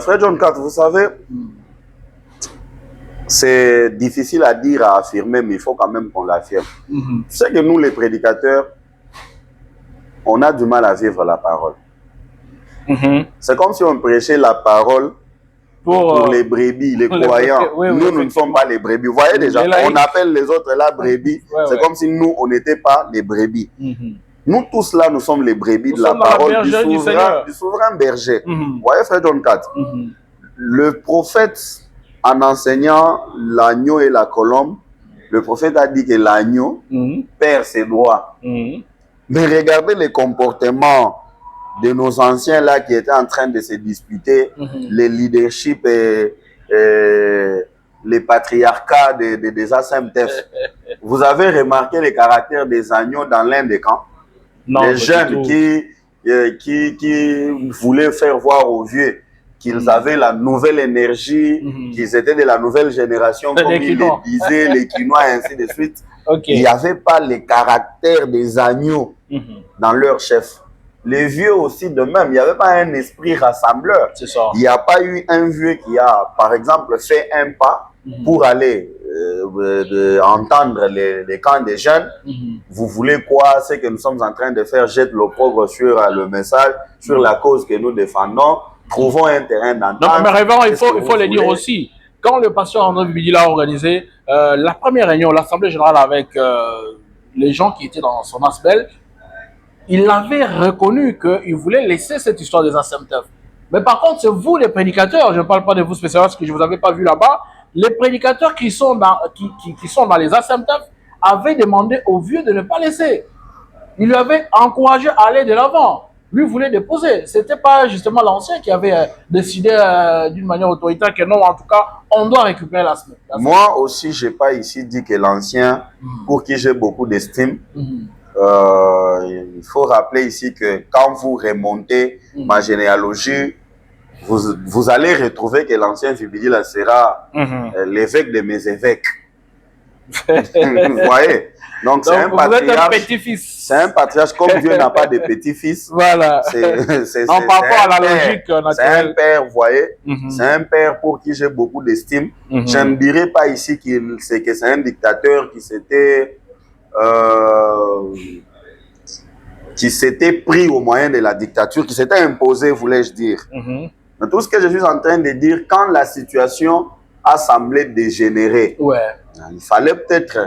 Frère John Cat, vous savez, c'est difficile à dire, à affirmer, mais il faut quand même qu'on l'affirme. Tu sais que nous, les prédicateurs, on a du mal à vivre la parole. C'est comme si on prêchait la parole pour les brebis, les croyants. Nous ne sommes pas les brebis. Vous voyez déjà, on appelle les autres là brebis. C'est comme si nous, on n'était pas les brebis. Nous tous là, nous sommes les brebis de la parole du souverain berger. Vous voyez, frère John Cat, le prophète, en enseignant l'agneau et la colombe, le prophète a dit que l'agneau perd ses droits. Mais regardez les comportements de nos anciens là qui étaient en train de se disputer, les leaderships et les patriarcats des ACMTF. Vous avez remarqué les caractères des agneaux dans l'un des camps? Non, les jeunes qui voulaient faire voir aux vieux qu'ils avaient la nouvelle énergie, qu'ils étaient de la nouvelle génération, comme ils le disaient, les Quinois, et ainsi de suite. Il n'y avait pas les caractères des agneaux dans leur chef. Les vieux aussi de même, il n'y avait pas un esprit rassembleur. Il n'y a pas eu un vieux qui a, par exemple, fait un pas pour aller entendre les camps des jeunes. Vous voulez quoi? C'est que nous sommes en train de faire jette l'opprobre sur le message, sur la cause que nous défendons. Trouvons un terrain d'entente. Non, mais révérend, il faut le dire aussi. Quand le pasteur André Bibidi a organisé la première réunion, l'Assemblée générale avec les gens qui étaient dans son ASBEL, il avait reconnu qu'il voulait laisser cette histoire des ACMTF. Mais par contre, c'est vous les prédicateurs, je ne parle pas de vous spécialement parce que je ne vous avais pas vu là-bas, les prédicateurs qui sont dans les ACMTF avaient demandé au vieux de ne pas laisser. Il lui avait encouragé à aller de l'avant. Lui voulait déposer. Ce n'était pas justement l'ancien qui avait décidé d'une manière autoritaire que non, en tout cas, on doit récupérer la semaine. Moi aussi, je n'ai pas ici dit que l'ancien, pour qui j'ai beaucoup d'estime, il faut rappeler ici que quand vous remontez ma généalogie, vous allez retrouver que l'ancien Fibidila sera l'évêque de mes évêques. Vous voyez? Donc c'est un patriarche. C'est un patriarche, comme Dieu n'a pas de petit-fils. Voilà. En rapport à la logique naturelle. C'est un père, vous voyez? C'est un père pour qui j'ai beaucoup d'estime. Je ne dirais pas ici que c'est un dictateur qui s'était pris au moyen de la dictature, qui s'était imposé, voulais-je dire. Mais tout ce que je suis en train de dire, quand la situation a semblé dégénérer, il fallait peut-être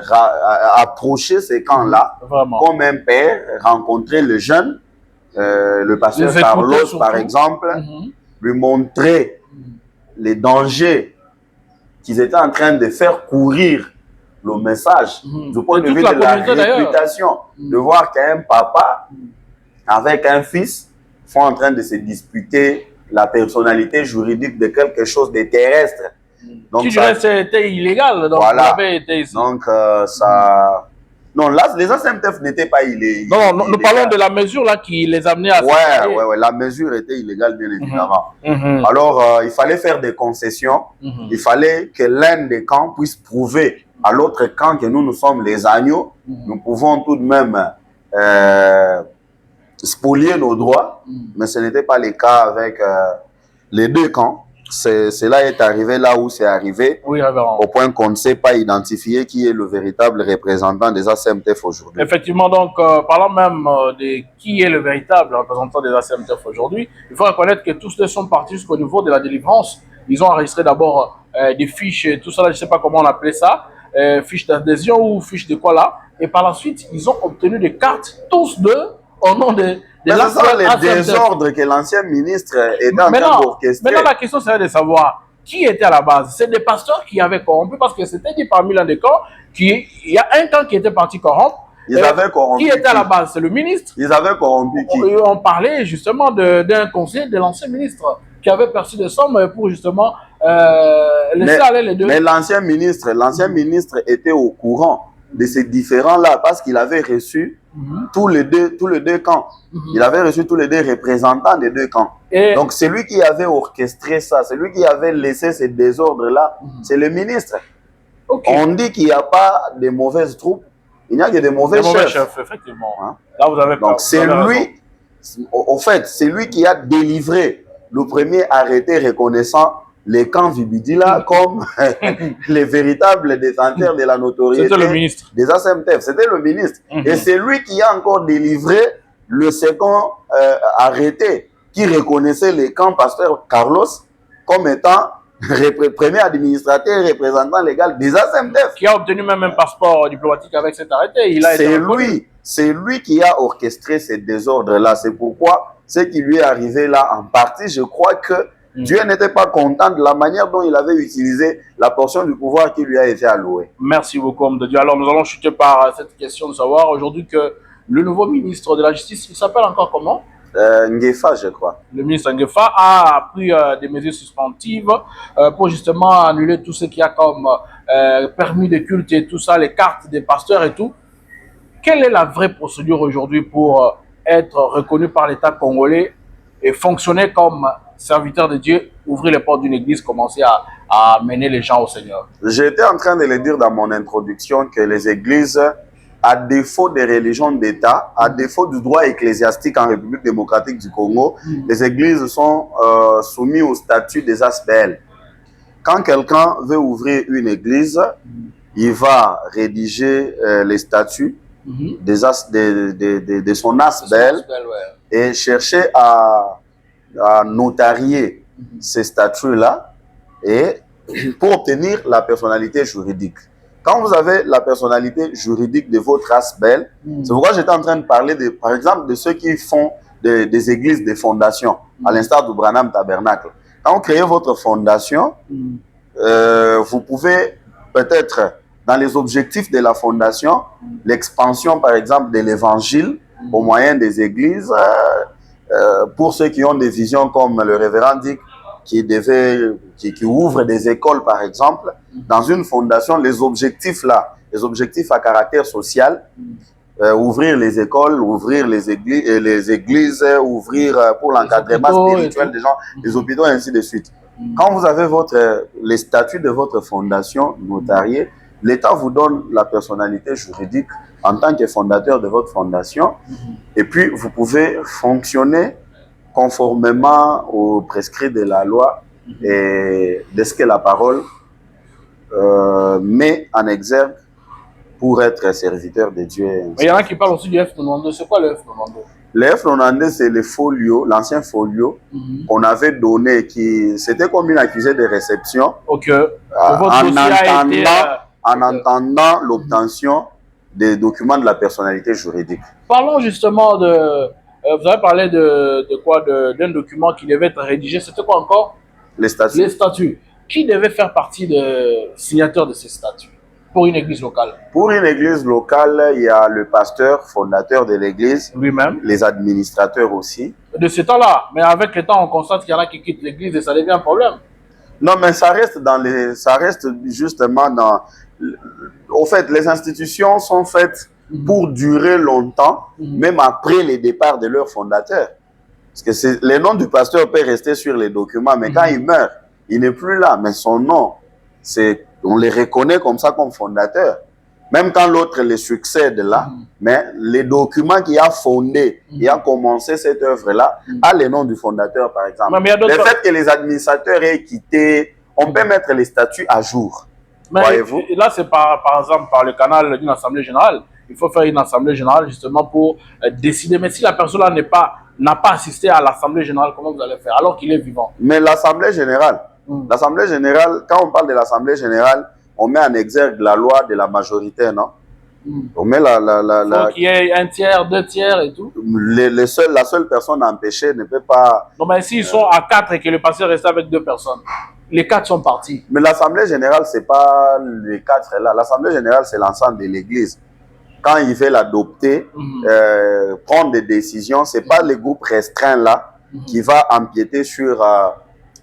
approcher ces camps-là comme un père, rencontrer le jeune, le pasteur Carlos par exemple, lui montrer les dangers qu'ils étaient en train de faire courir le message du point de vue de la réputation, de voir qu'un papa avec un fils sont en train de se disputer la personnalité juridique de quelque chose de terrestre. Donc, qui c'était illégal. Donc, voilà. Donc, ça... Non, là, les ACMTF n'étaient pas illégaux. Non, nous parlons de la mesure là qui les amenait à... Ouais, la mesure était illégale, bien évidemment. Alors, il fallait faire des concessions. Il fallait que l'un des camps puisse prouver à l'autre camp que nous sommes les agneaux. Nous pouvons tout de même spolier nos droits, mais ce n'était pas le cas avec les deux camps. Cela est arrivé là où c'est arrivé, au point qu'on ne sait pas identifier qui est le véritable représentant des ACMTF aujourd'hui. Effectivement, donc, parlant même de qui est le véritable représentant des ACMTF aujourd'hui, il faut reconnaître que tous deux sont partis jusqu'au niveau de la délivrance. Ils ont enregistré d'abord des fiches, tout ça, là, je ne sais pas comment on appelait ça, fiches d'adhésion ou fiches de quoi là, et par la suite, ils ont obtenu des cartes, tous deux, au nom de... Mais ce sont les désordres que l'ancien ministre est en train d'orchestrer. Maintenant, la question serait de savoir, qui était à la base? C'est des pasteurs qui avaient corrompu, parce que c'était dit parmi l'un des camps, il y a un camp qui était parti corrompre. Ils avaient corrompu. Qui était à la base? C'est le ministre. Ils avaient corrompu qui? On parlait justement d'un conseiller de l'ancien ministre qui avait perçu des sommes pour justement laisser aller les deux. Mais l'ancien ministre était au courant de ces différends-là parce qu'il avait reçu tous les deux camps. Il avait reçu tous les deux représentants des deux camps. Donc, c'est lui qui avait orchestré ça, c'est lui qui avait laissé ces désordres-là, c'est le ministre. On dit qu'il n'y a pas de mauvaises troupes, il n'y a que de mauvais chefs. Effectivement. Hein? Là, vous avez donc, c'est lui, au fait, c'est lui qui a délivré le premier arrêté reconnaissant les camps Vibidila comme les véritables détenteurs de la notoriété des ASMTF. C'était le ministre. Et c'est lui qui a encore délivré le second arrêté qui reconnaissait les camps Pasteur Carlos comme étant premier administrateur et représentant légal des ASMTF. Qui a obtenu même un passeport diplomatique avec cet arrêté. C'est lui qui a orchestré ces désordres-là. C'est pourquoi ce qui lui est arrivé là en partie, je crois que Dieu n'était pas content de la manière dont il avait utilisé la portion du pouvoir qui lui a été allouée. Merci beaucoup, homme de Dieu. Alors, nous allons chuter par cette question de savoir aujourd'hui que le nouveau ministre de la Justice, il s'appelle encore comment? Ngefa, je crois. Le ministre Ngefa a pris des mesures suspensives pour justement annuler tout ce qu'il y a comme permis de culte et tout ça, les cartes des pasteurs et tout. Quelle est la vraie procédure aujourd'hui pour être reconnu par l'État congolais et fonctionner comme serviteur de Dieu, ouvrir les portes d'une église, commencer à mener les gens au Seigneur? J'étais en train de le dire dans mon introduction que les églises, à défaut des religions d'État, à défaut du droit ecclésiastique en République démocratique du Congo, les églises sont soumises au statut des ASBL. Quand quelqu'un veut ouvrir une église, il va rédiger les statuts de son ASBL et chercher à notarier ces statuts-là et pour obtenir la personnalité juridique. Quand vous avez la personnalité juridique de votre ASBL, c'est pourquoi j'étais en train de parler, par exemple, de ceux qui font des églises, des fondations, à l'instar du Branham Tabernacle. Quand vous créez votre fondation, vous pouvez peut-être, dans les objectifs de la fondation, l'expansion, par exemple, de l'évangile au moyen des églises, pour ceux qui ont des visions comme le révérend dit, qui ouvre des écoles, par exemple, dans une fondation, les objectifs là, les objectifs à caractère social, ouvrir les écoles, ouvrir les églises, ouvrir pour l'encadrement spirituel des gens, les hôpitaux, et ainsi de suite. Quand vous avez les statuts de votre fondation notariés, l'État vous donne la personnalité juridique en tant que fondateur de votre fondation, et puis vous pouvez fonctionner conformément aux prescrits de la loi et de ce que la parole met en exergue pour être serviteur de Dieu. Mais il y en a qui parlent aussi du F92. C'est quoi le F92? Le F92, c'est le folio, l'ancien folio qu'on avait donné, c'était comme une accusée de réception. Ok. En entendant l'obtention des documents de la personnalité juridique. Parlons justement de... vous avez parlé de quoi? D'un document qui devait être rédigé. C'était quoi encore? Les statuts. Les statuts. Qui devait faire partie des signataires de ces statuts pour une église locale? Pour une église locale, il y a le pasteur, fondateur de l'église. Lui-même. Les administrateurs aussi. De ce temps-là. Mais avec le temps, on constate qu'il y en a qui quittent l'église et ça devient un problème. Non, mais ça reste justement dans... Au fait, les institutions sont faites pour durer longtemps, même après le départ de leur fondateur. Parce que le nom du pasteur peut rester sur les documents, mais quand il meurt, il n'est plus là. Mais son nom, on le reconnaît comme ça, comme fondateur. Même quand l'autre le succède là, mais les documents qui a fondé, qui a commencé cette œuvre-là, a le nom du fondateur, par exemple. Le fait que les administrateurs aient quitté, on peut mettre les statuts à jour. Voyez-vous? Là, c'est par exemple par le canal d'une assemblée générale. Il faut faire une assemblée générale justement pour décider. Mais si la personne-là n'a pas assisté à l'assemblée générale, comment vous allez faire alors qu'il est vivant? Mais l'assemblée générale, quand on parle de l'assemblée générale, on met en exergue la loi de la majorité, non? On met faut qu'il y ait un tiers, 2 tiers et tout. La seule personne empêchée ne peut pas... Non, mais s'ils sont à 4 et que le pasteur reste avec 2 personnes, les 4 sont partis. Mais l'Assemblée générale, ce n'est pas les 4 là. L'Assemblée générale, c'est l'ensemble de l'Église. Quand ils veulent l'adopter, prendre des décisions, ce n'est pas les groupes restreints là qui va empiéter sur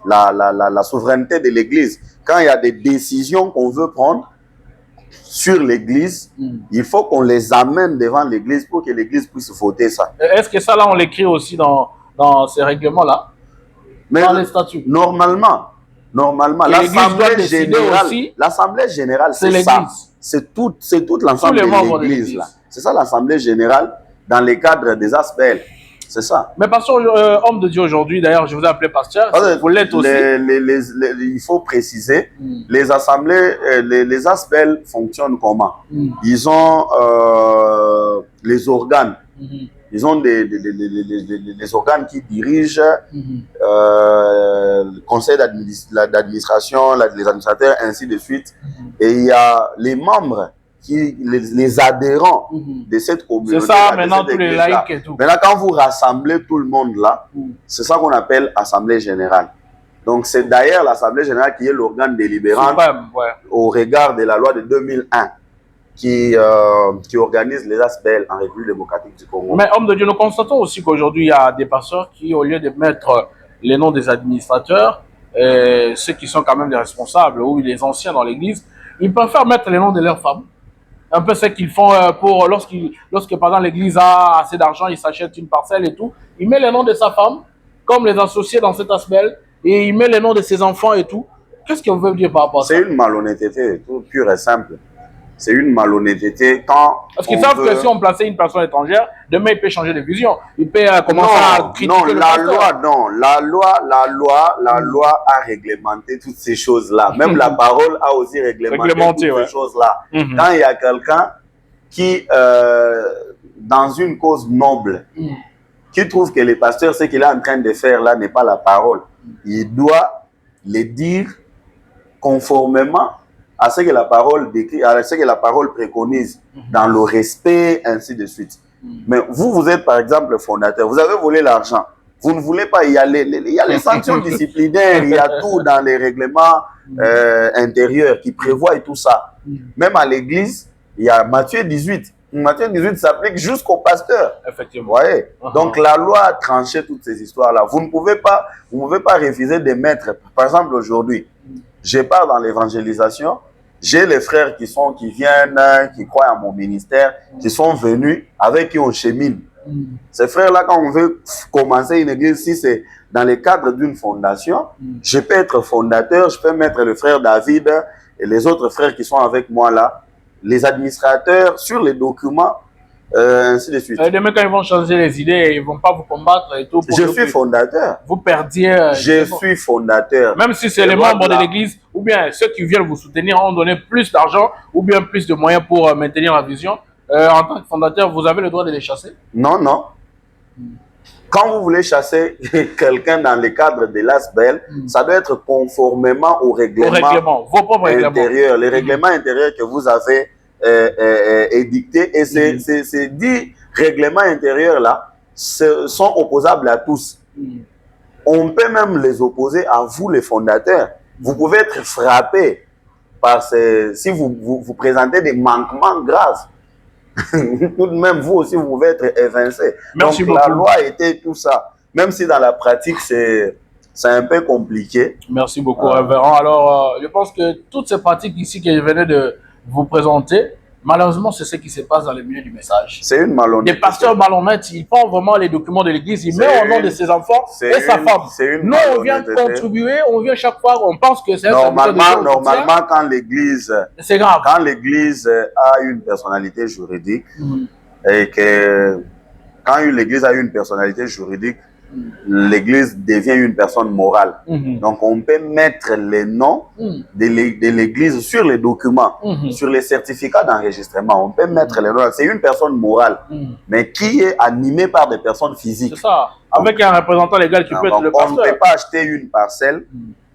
la souveraineté de l'Église. Quand il y a des décisions qu'on veut prendre sur l'Église, il faut qu'on les amène devant l'Église pour que l'Église puisse voter ça. Est-ce que ça, là, on l'écrit aussi dans ces règlements-là? Dans les statuts? Normalement, l'Assemblée générale, c'est ça. C'est toute l'ensemble de l'Église. C'est ça l'Assemblée générale dans les cadres des ASBL. C'est ça. Mais pasteur, homme de Dieu aujourd'hui, d'ailleurs, je vous ai appelé pasteur, vous l'êtes aussi. Il faut préciser, les assemblées, les ASBL fonctionnent comment? Ils ont les organes. Ils ont des organes qui dirigent le conseil d'administration, les administrateurs, ainsi de suite. Et il y a les membres, les adhérents de cette communauté. C'est ça, maintenant, tous les laïcs et tout. Maintenant, quand vous rassemblez tout le monde là, c'est ça qu'on appelle Assemblée générale. Donc, c'est d'ailleurs l'Assemblée générale qui est l'organe délibérant au regard de la loi de 2001. Qui organise les ASBL en République démocratique du Congo. Mais homme de Dieu, nous constatons aussi qu'aujourd'hui, il y a des pasteurs qui, au lieu de mettre les noms des administrateurs, ceux qui sont quand même des responsables ou les anciens dans l'église, ils préfèrent mettre les noms de leurs femmes. Un peu ce qu'ils font pour lorsque par exemple l'église a assez d'argent, ils s'achètent une parcelle et tout. Il met les noms de sa femme, comme les associés dans cet ASBL, et il met les noms de ses enfants et tout. Qu'est-ce que vous voulez dire par rapport à ça? C'est une malhonnêteté, tout pur et simple. C'est une malhonnêteté quand... Parce qu'ils savent que si on plaçait une personne étrangère, demain il peut changer de vision. Il peut commencer à critiquer le pasteur. La loi a réglementé toutes ces choses-là. Même la parole a aussi réglementé toutes ces choses-là. Quand il y a quelqu'un qui, dans une cause noble, qui trouve que le pasteur, ce qu'il est en train de faire là n'est pas la parole, il doit le dire conformément à ce que la parole décrit, à ce que la parole préconise, dans le respect, ainsi de suite. Mais vous êtes par exemple fondateur, vous avez volé l'argent, vous ne voulez pas y aller, il y a les sanctions disciplinaires, il y a tout dans les règlements intérieurs qui prévoient et tout ça. Même à l'église, il y a Matthieu 18. Matthieu 18 s'applique jusqu'au pasteur. Effectivement. Ouais. Donc la loi a tranché toutes ces histoires-là. Vous ne pouvez pas refuser de mettre, par exemple aujourd'hui, je pars dans l'évangélisation, j'ai les frères qui viennent, qui croient à mon ministère, qui sont venus, avec qui on chemine. Ces frères-là, quand on veut commencer une église, si c'est dans le cadre d'une fondation, je peux être fondateur, je peux mettre le frère David et les autres frères qui sont avec moi là, les administrateurs sur les documents, ainsi de suite. Demain, quand ils vont changer les idées, ils ne vont pas vous combattre et tout. Je suis fondateur. Vous perdiez. Je suis fondateur. Même si c'est les membres de l'église, ou bien ceux qui viennent vous soutenir ont donné plus d'argent, ou bien plus de moyens pour maintenir la vision, en tant que fondateur, vous avez le droit de les chasser? Non, non. Quand vous voulez chasser quelqu'un dans le cadre de l'ASBL, ça doit être conformément au règlement, vos propres intérieurs, les règlements intérieurs que vous avez édictés. Et ces 10 règlements intérieurs-là sont opposables à tous. On peut même les opposer à vous, les fondateurs. Vous pouvez être frappé par si vous présentez des manquements graves. Tout de même, vous aussi, vous pouvez être évincé. Merci Donc, beaucoup. la loi était tout ça. Même si dans la pratique, c'est un peu compliqué. Merci beaucoup, révérend. Alors, je pense que toutes ces pratiques ici que je venais de vous présenter, malheureusement, c'est ce qui se passe dans le milieu du message. C'est une malhonnêteté. Des pasteurs malhonnêtes, ils prennent vraiment les documents de l'église, ils mettent au nom de ses enfants et sa femme. Nous, on vient contribuer, on vient chaque fois, on pense que c'est un Normalement, quand l'église c'est grave. Quand l'église a une personnalité juridique et que quand l'église a une personnalité juridique, l'église devient une personne morale. Donc, on peut mettre les noms de l'église sur les documents, sur les certificats d'enregistrement. On peut mettre les noms. C'est une personne morale, mais qui est animée par des personnes physiques. C'est ça. Avec un représentant légal qui peut être le pasteur. On ne peut pas acheter une parcelle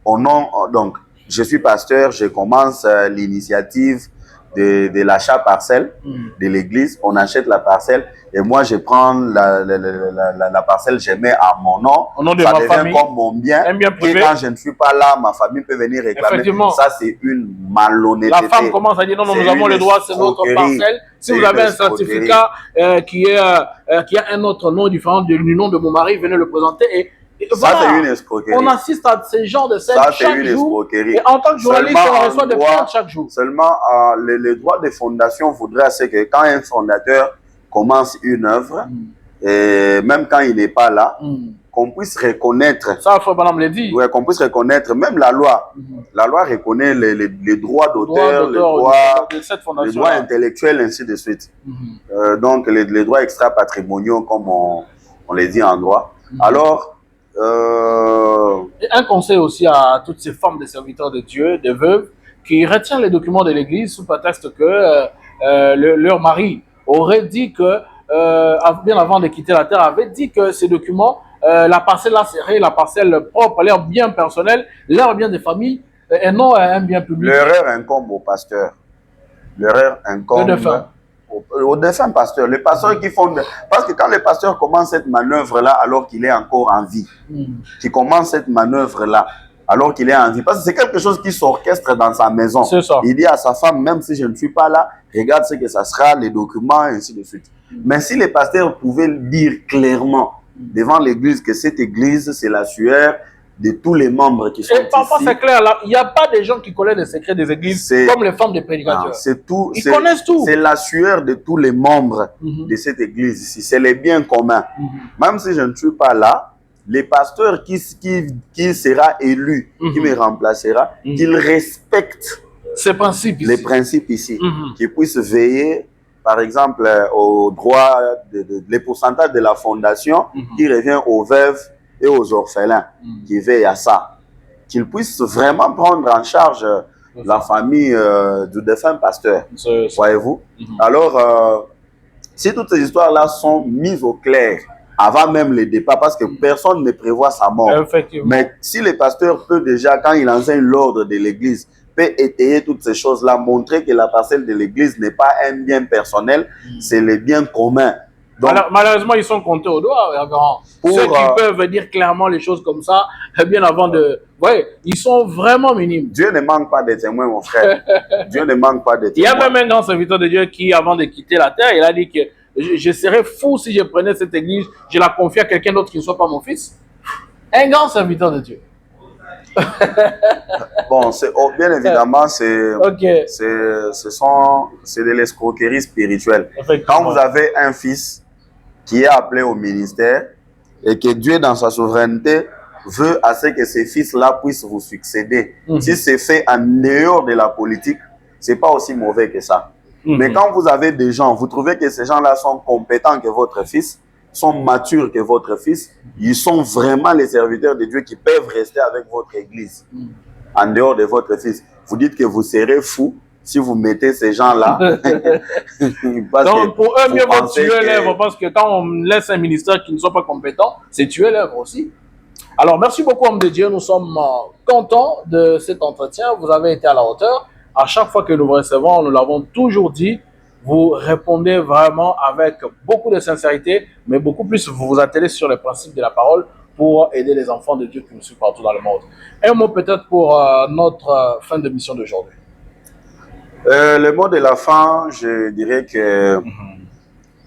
au nom. Donc, je suis pasteur, je commence l'initiative de l'achat parcelle de l'église. On achète la parcelle et moi, je prends la parcelle, je mets à mon nom. Au nom de ça ma devient famille, comme mon bien. Un bien privé. Et quand je ne suis pas là, ma famille peut venir réclamer. Ça, c'est une malhonnêteté. La femme commence à dire non, non, nous avons le droit, c'est notre parcelle. Si vous avez un certificat qui a un autre nom différent du nom de mon mari, venez le présenter. Et ça, voilà, c'est une escroquerie. On assiste à ce genre de scènes chaque jour. Et en tant que journaliste, on reçoit des plaintes chaque jour. Seulement, le droit de fondation voudrait c'est que quand un fondateur commence une œuvre, et même quand il n'est pas là, qu'on puisse reconnaître. Ça, Frère Branham l'a dit. Oui, qu'on puisse reconnaître, même la loi. La loi reconnaît les droits d'auteur, les droits intellectuels, ainsi de suite. Donc, les droits extra-patrimoniaux, comme on les dit en droit. Alors, et un conseil aussi à toutes ces femmes des serviteurs de Dieu, des veuves, qui retiennent les documents de l'Église sous prétexte que leur mari aurait dit que, bien avant de quitter la terre, avait dit que ces documents, la parcelle là serait la parcelle propre, leur bien personnel, leur bien de famille, et non un bien public. L'erreur incombe au pasteur. L'erreur incombe au défunt pasteur. Les pasteurs qui font... Parce que quand le pasteur commence cette manœuvre-là alors qu'il est encore en vie, qui commence cette manœuvre-là alors qu'il est en vie, parce que c'est quelque chose qui s'orchestre dans sa maison. Il dit à sa femme, même si je ne suis pas là, regarde ce que ça sera, les documents, et ainsi de suite. Mais si les pasteurs pouvaient dire clairement devant l'église que cette église, c'est la sueur de tous les membres qui sont ici. Et parfois, c'est clair, il n'y a pas des gens qui connaissent les secrets des églises comme les femmes des prédicateurs. C'est tout. Ils connaissent tout. C'est la sueur de tous les membres de cette église ici. C'est les biens communs. Même si je ne suis pas là, les pasteurs qui sera élu, qui me remplacera, qu'ils respectent ces principes ici. Les principes ici. Qu'ils puissent veiller, par exemple, au droit, les pourcentages de la fondation qui revient aux veuves et aux orphelins qui veillent à ça. Qu'ils puissent vraiment prendre en charge la famille du défunt pasteur. Voyez-vous? Alors, si toutes ces histoires-là sont mises au clair avant même le départ, parce que personne ne prévoit sa mort. Mais si le pasteur peut déjà, quand il enseigne l'ordre de l'église, peut étayer toutes ces choses-là, montrer que la parcelle de l'église n'est pas un bien personnel, c'est le bien commun. Donc, malheureusement, ils sont comptés au doigt, grand. Ceux qui peuvent dire clairement les choses comme ça, bien avant de... Oui, ils sont vraiment minimes. Dieu ne manque pas de témoins, mon frère. Dieu ne manque pas de témoins. Il y a même un grand serviteur de Dieu qui, avant de quitter la terre, il a dit que je serais fou si je prenais cette église, je la confie à quelqu'un d'autre qui ne soit pas mon fils. Un grand serviteur de Dieu. Bon, bien évidemment, c'est de l'escroquerie spirituelle. Quand vous avez un fils qui est appelé au ministère et que Dieu, dans sa souveraineté, veut à ce que ces fils-là puissent vous succéder. Si c'est fait en dehors de la politique, c'est pas aussi mauvais que ça. Mais quand vous avez des gens, vous trouvez que ces gens-là sont compétents que votre fils, sont matures que votre fils, ils sont vraiment les serviteurs de Dieu qui peuvent rester avec votre église en dehors de votre fils. Vous dites que vous serez fou si vous mettez ces gens-là. Donc pour eux, mieux vaut tuer l'œuvre, parce que quand on laisse un ministère qui ne soit pas compétent, c'est tuer l'œuvre aussi. Alors merci beaucoup, homme de Dieu, nous sommes contents de cet entretien, vous avez été à la hauteur. À chaque fois que nous vous recevons, nous l'avons toujours dit, vous répondez vraiment avec beaucoup de sincérité, mais beaucoup plus vous vous attelez sur les principes de la parole pour aider les enfants de Dieu qui nous suivent partout dans le monde. Un mot peut-être pour notre fin de mission d'aujourd'hui. Le mot de la fin, je dirais que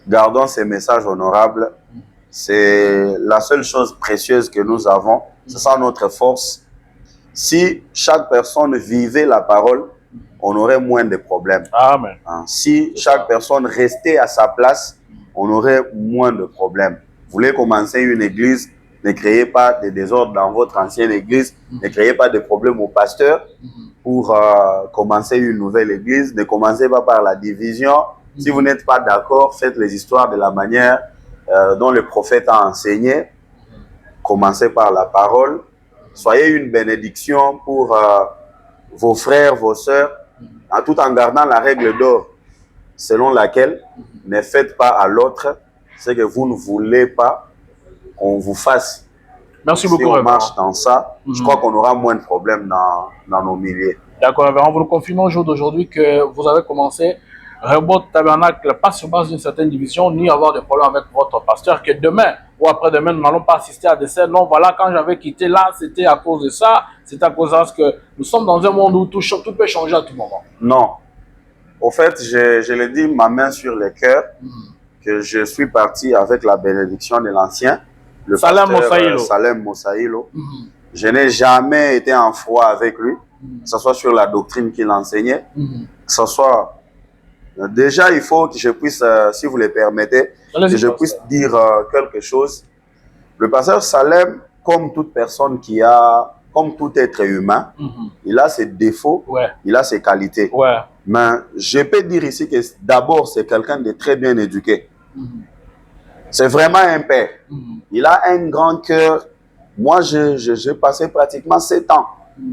gardons ces messages honorables. C'est la seule chose précieuse que nous avons. C'est ça notre force. Si chaque personne vivait la parole, on aurait moins de problèmes. Amen. Si chaque personne restait à sa place, on aurait moins de problèmes. Vous voulez commencer une église, ne créez pas de désordre dans votre ancienne église, ne créez pas de problèmes au pasteur pour commencer une nouvelle église. Ne commencez pas par la division. Si vous n'êtes pas d'accord, faites les histoires de la manière dont le prophète a enseigné. Commencez par la parole. Soyez une bénédiction pour vos frères, vos sœurs, tout en gardant la règle d'or selon laquelle ne faites pas à l'autre ce que vous ne voulez pas qu'on vous fasse. Merci beaucoup. Si on marche dans ça, je crois qu'on aura moins de problèmes dans nos milliers. D'accord, révérend, vous nous confirmez au jour d'aujourd'hui que vous avez commencé Rehoboth Tabernacle, pas sur base d'une certaine division, ni avoir de problème avec votre pasteur, que demain ou après-demain, nous n'allons pas assister à des scènes. Non, voilà, quand j'avais quitté là, c'était à cause de ça, c'était à cause de ça, que nous sommes dans un monde où tout peut changer à tout moment. Non. Au fait, je l'ai dit, ma main sur le cœur, que je suis parti avec la bénédiction de l'ancien, le pasteur Salem Mosaïlo. Je n'ai jamais été en froid avec lui, que ce soit sur la doctrine qu'il enseignait, que ce soit... Déjà, il faut que je puisse, si vous le permettez, que je puisse dire quelque chose. Le pasteur Salem, comme toute personne qui a, comme tout être humain, il a ses défauts, il a ses qualités. Mais je peux dire ici que d'abord, c'est quelqu'un de très bien éduqué. C'est vraiment un père. Il a un grand cœur. Moi, j'ai passé pratiquement 7 ans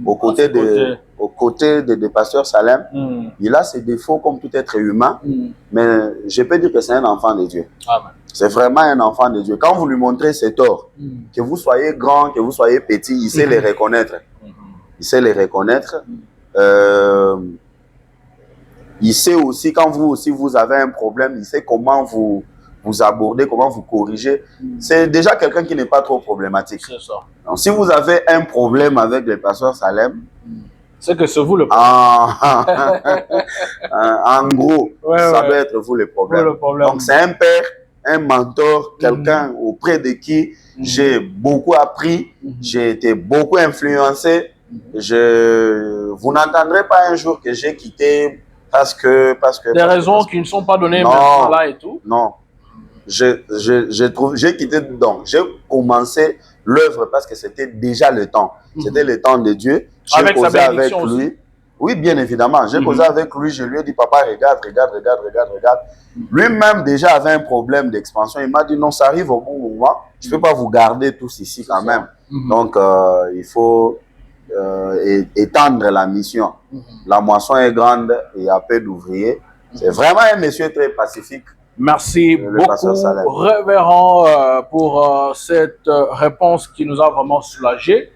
aux côtés de pasteur Salem. Il a ses défauts comme tout être humain, mais je peux dire que c'est un enfant de Dieu. C'est vraiment un enfant de Dieu. Quand vous lui montrez ses torts, que vous soyez grand, que vous soyez petit, il sait les reconnaître. Il sait les reconnaître. Il sait aussi, quand vous avez un problème, il sait comment vous aborder, comment vous corriger. C'est déjà quelqu'un qui n'est pas trop problématique. Donc, si vous avez un problème avec le pasteur Salem, c'est que c'est vous le problème. En gros, ça doit être vous le problème. Donc, c'est un père, un mentor, quelqu'un auprès de qui j'ai beaucoup appris, j'ai été beaucoup influencé. Vous n'entendrez pas un jour que j'ai quitté parce que des raisons qui ne sont pas données maintenant là et tout. Non. J'ai quitté, donc j'ai commencé l'œuvre parce que c'était déjà le temps. C'était le temps de Dieu. J'ai causé avec lui. Aussi. Oui, bien évidemment. J'ai causé avec lui. Je lui ai dit, papa, regarde. Lui-même déjà avait un problème d'expansion. Il m'a dit, non, ça arrive au bon moment. Je ne peux pas vous garder tous ici quand même. Donc, il faut étendre la mission. La moisson est grande et il y a peu d'ouvriers. C'est vraiment un monsieur très pacifique. Merci beaucoup, révérend, pour cette réponse qui nous a vraiment soulagés.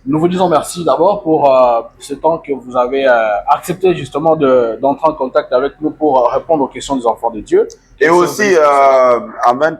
Nous vous disons merci d'abord pour ce temps que vous avez accepté justement d'entrer en contact avec nous pour répondre aux questions des enfants de Dieu. Et aussi, amen,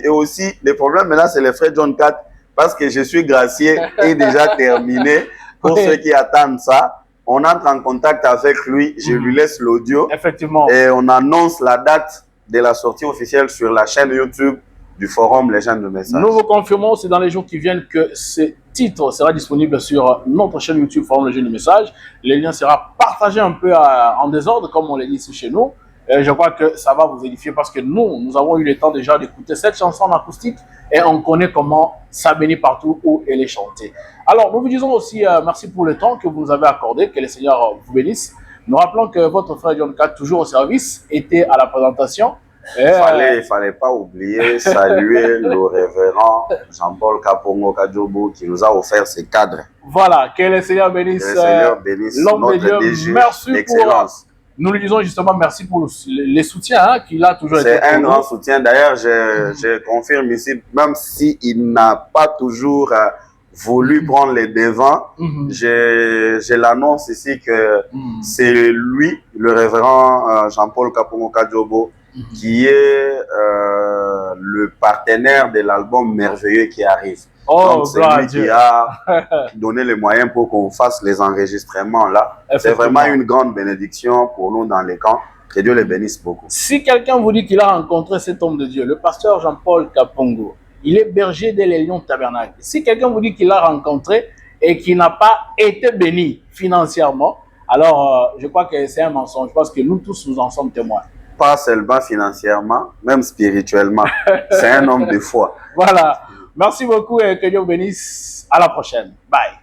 et aussi, le problème maintenant, c'est le frère John 4, parce que je suis gracié et déjà terminé. Pour ceux qui attendent ça, on entre en contact avec lui, je lui laisse l'audio. Effectivement. Et on annonce la date de la sortie officielle sur la chaîne YouTube du forum Les Jeunes de Message. Nous vous confirmons, c'est dans les jours qui viennent que ce titre sera disponible sur notre chaîne YouTube forum Les Jeunes de Message. Le lien sera partagé un peu en désordre, comme on l'a dit ici chez nous. Et je crois que ça va vous édifier parce que nous avons eu le temps déjà d'écouter cette chanson en acoustique et on connaît comment ça bénit partout où elle est chantée. Alors, nous vous disons aussi merci pour le temps que vous nous avez accordé, que le Seigneur vous bénisse. Nous rappelons que votre frère John 4, toujours au service, était à la présentation. Il ne fallait pas oublier, saluer le révérend Jean-Paul Kapongo Kadjobo qui nous a offert ces cadres. Voilà, que le Seigneur bénisse l'homme de Dieu. DG, merci excellence. Nous lui disons justement merci pour les soutiens qu'il a toujours été. C'est un grand soutien. D'ailleurs, je confirme ici, même s'il n'a pas toujours voulu prendre les devants, je l'annonce ici que c'est lui, le révérend Jean-Paul Kapongo Kadjobo, qui est le partenaire de l'album merveilleux qui arrive. Donc c'est lui qui a donné les moyens pour qu'on fasse les enregistrements là. C'est vraiment une grande bénédiction pour nous dans les camps. Que Dieu les bénisse beaucoup. Si quelqu'un vous dit qu'il a rencontré cet homme de Dieu, le pasteur Jean-Paul Kapongo, il est berger des Lions Tabernacle. Si quelqu'un vous dit qu'il l'a rencontré et qu'il n'a pas été béni financièrement, alors je crois que c'est un mensonge parce que nous tous nous en sommes témoins. Pas seulement financièrement, même spirituellement. C'est un homme de foi. Voilà. Merci beaucoup et que Dieu vous bénisse. À la prochaine. Bye.